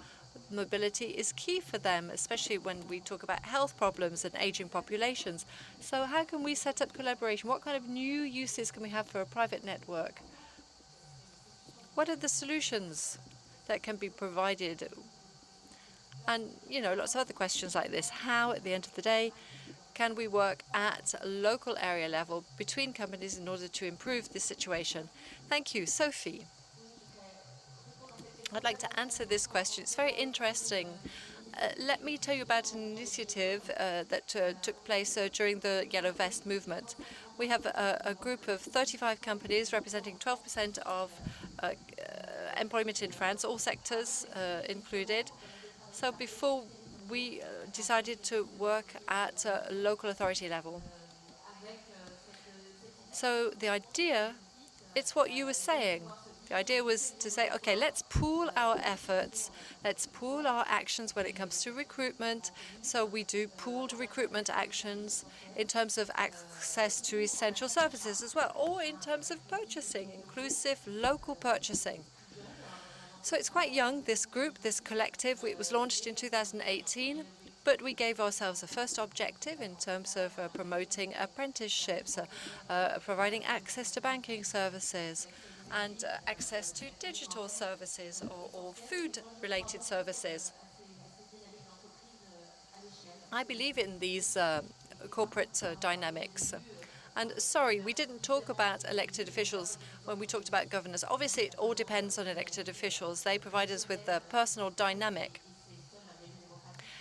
Mobility is key for them, especially when we talk about health problems and aging populations. So how can we set up collaboration? What kind of new uses can we have for a private network? What are the solutions that can be provided? And, lots of other questions like this. How, at the end of the day, can we work at a local area level between companies in order to improve this situation? Thank you. Sophie. I'd like to answer this question. It's very interesting. Let me tell you about an initiative that took place during the Yellow Vest movement. We have a group of 35 companies representing 12% of employment in France, all sectors included. So before we decided to work at a local authority level. So the idea, it's what you were saying. The idea was to say, okay, let's pool our efforts, let's pool our actions when it comes to recruitment. So we do pooled recruitment actions in terms of access to essential services as well, or in terms of purchasing, inclusive local purchasing. So it's quite young, this group, this collective. It was launched in 2018, but we gave ourselves a first objective in terms of promoting apprenticeships, providing access to banking services, and access to digital services or food-related services. I believe in these corporate dynamics. And sorry, we didn't talk about elected officials when we talked about governance. Obviously, it all depends on elected officials. They provide us with a personal dynamic.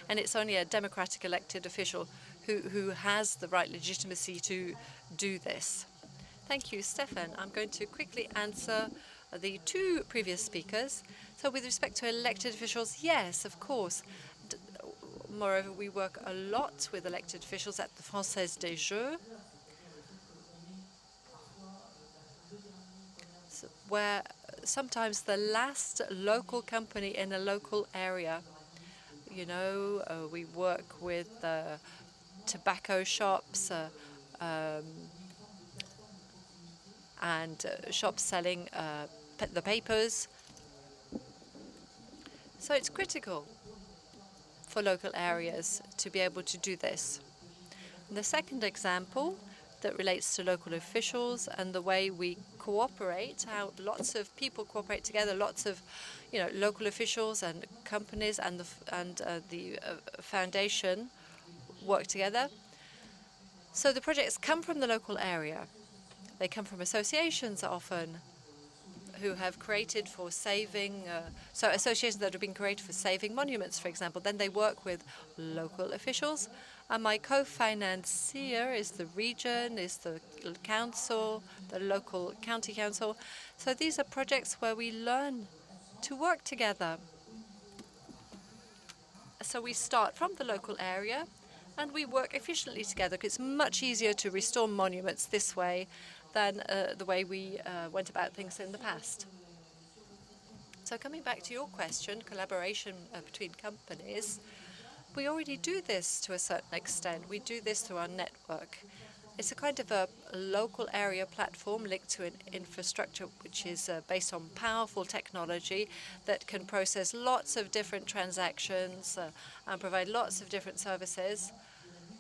And it's only a democratic elected official who has the right legitimacy to do this. Thank you, Stefan. I'm going to quickly answer the two previous speakers. So with respect to elected officials, yes, of course. Moreover, we work a lot with elected officials at the Française des Jeux, where sometimes the last local company in a local area, we work with tobacco shops and shops selling the papers. So it's critical for local areas to be able to do this. And the second example that relates to local officials and the way we cooperate, how lots of people cooperate together, lots of local officials and companies and the foundation work together. So the projects come from the local area. They come from associations often who have created for saving, so associations that have been created for saving monuments, for example. Then they work with local officials. And my co-financier is the region, is the council, the local county council. So these are projects where we learn to work together. So we start from the local area and we work efficiently together. It's much easier to restore monuments this way than the way we went about things in the past. So coming back to your question, collaboration between companies, we already do this to a certain extent. We do this through our network. It's a kind of a local area platform linked to an infrastructure which is based on powerful technology that can process lots of different transactions and provide lots of different services.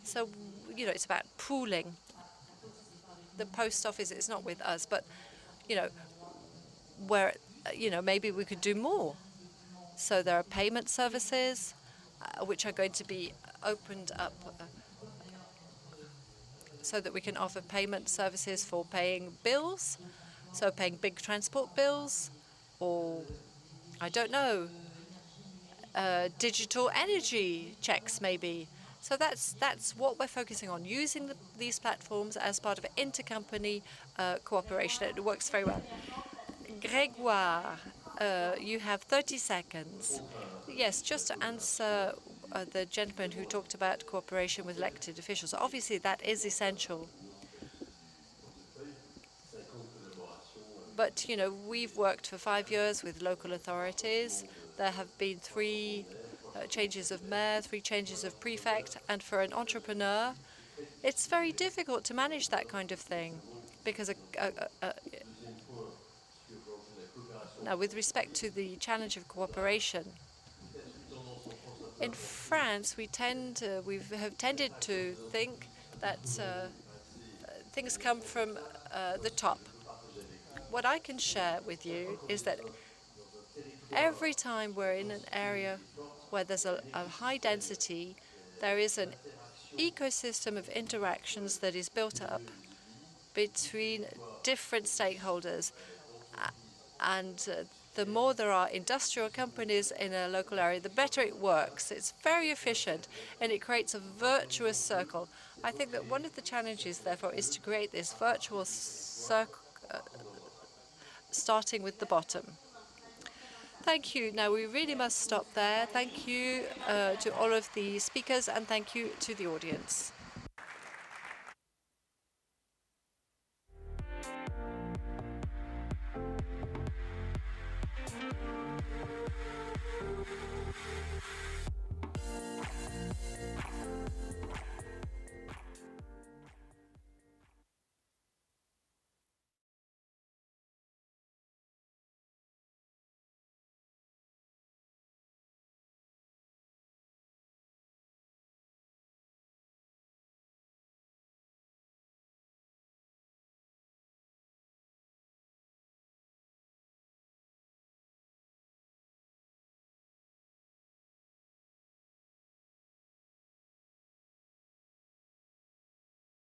So, it's about pooling. The post office is not with us, but, where, maybe we could do more. So there are payment services which are going to be opened up. so that we can offer payment services for paying bills, so paying big transport bills, or, I don't know, digital energy checks maybe. So that's what we're focusing on, using these platforms as part of intercompany cooperation. It works very well. Grégoire, you have 30 seconds. Yes, just to answer the gentleman who talked about cooperation with elected officials. Obviously, that is essential. But, you know, we've worked for 5 years with local authorities. There have been 3 changes of mayor, 3 changes of prefect, and for an entrepreneur, it's very difficult to manage that kind of thing because now, with respect to the challenge of cooperation, in France, we have tended to think that things come from the top. What I can share with you is that every time we're in an area where there's a high density, there is an ecosystem of interactions that is built up between different stakeholders. And the more there are industrial companies in a local area, the better it works. It's very efficient, and it creates a virtuous circle. I think that one of the challenges, therefore, is to create this virtual circle, starting with the bottom. Thank you. Now, we really must stop there. Thank you to all of the speakers, and thank you to the audience.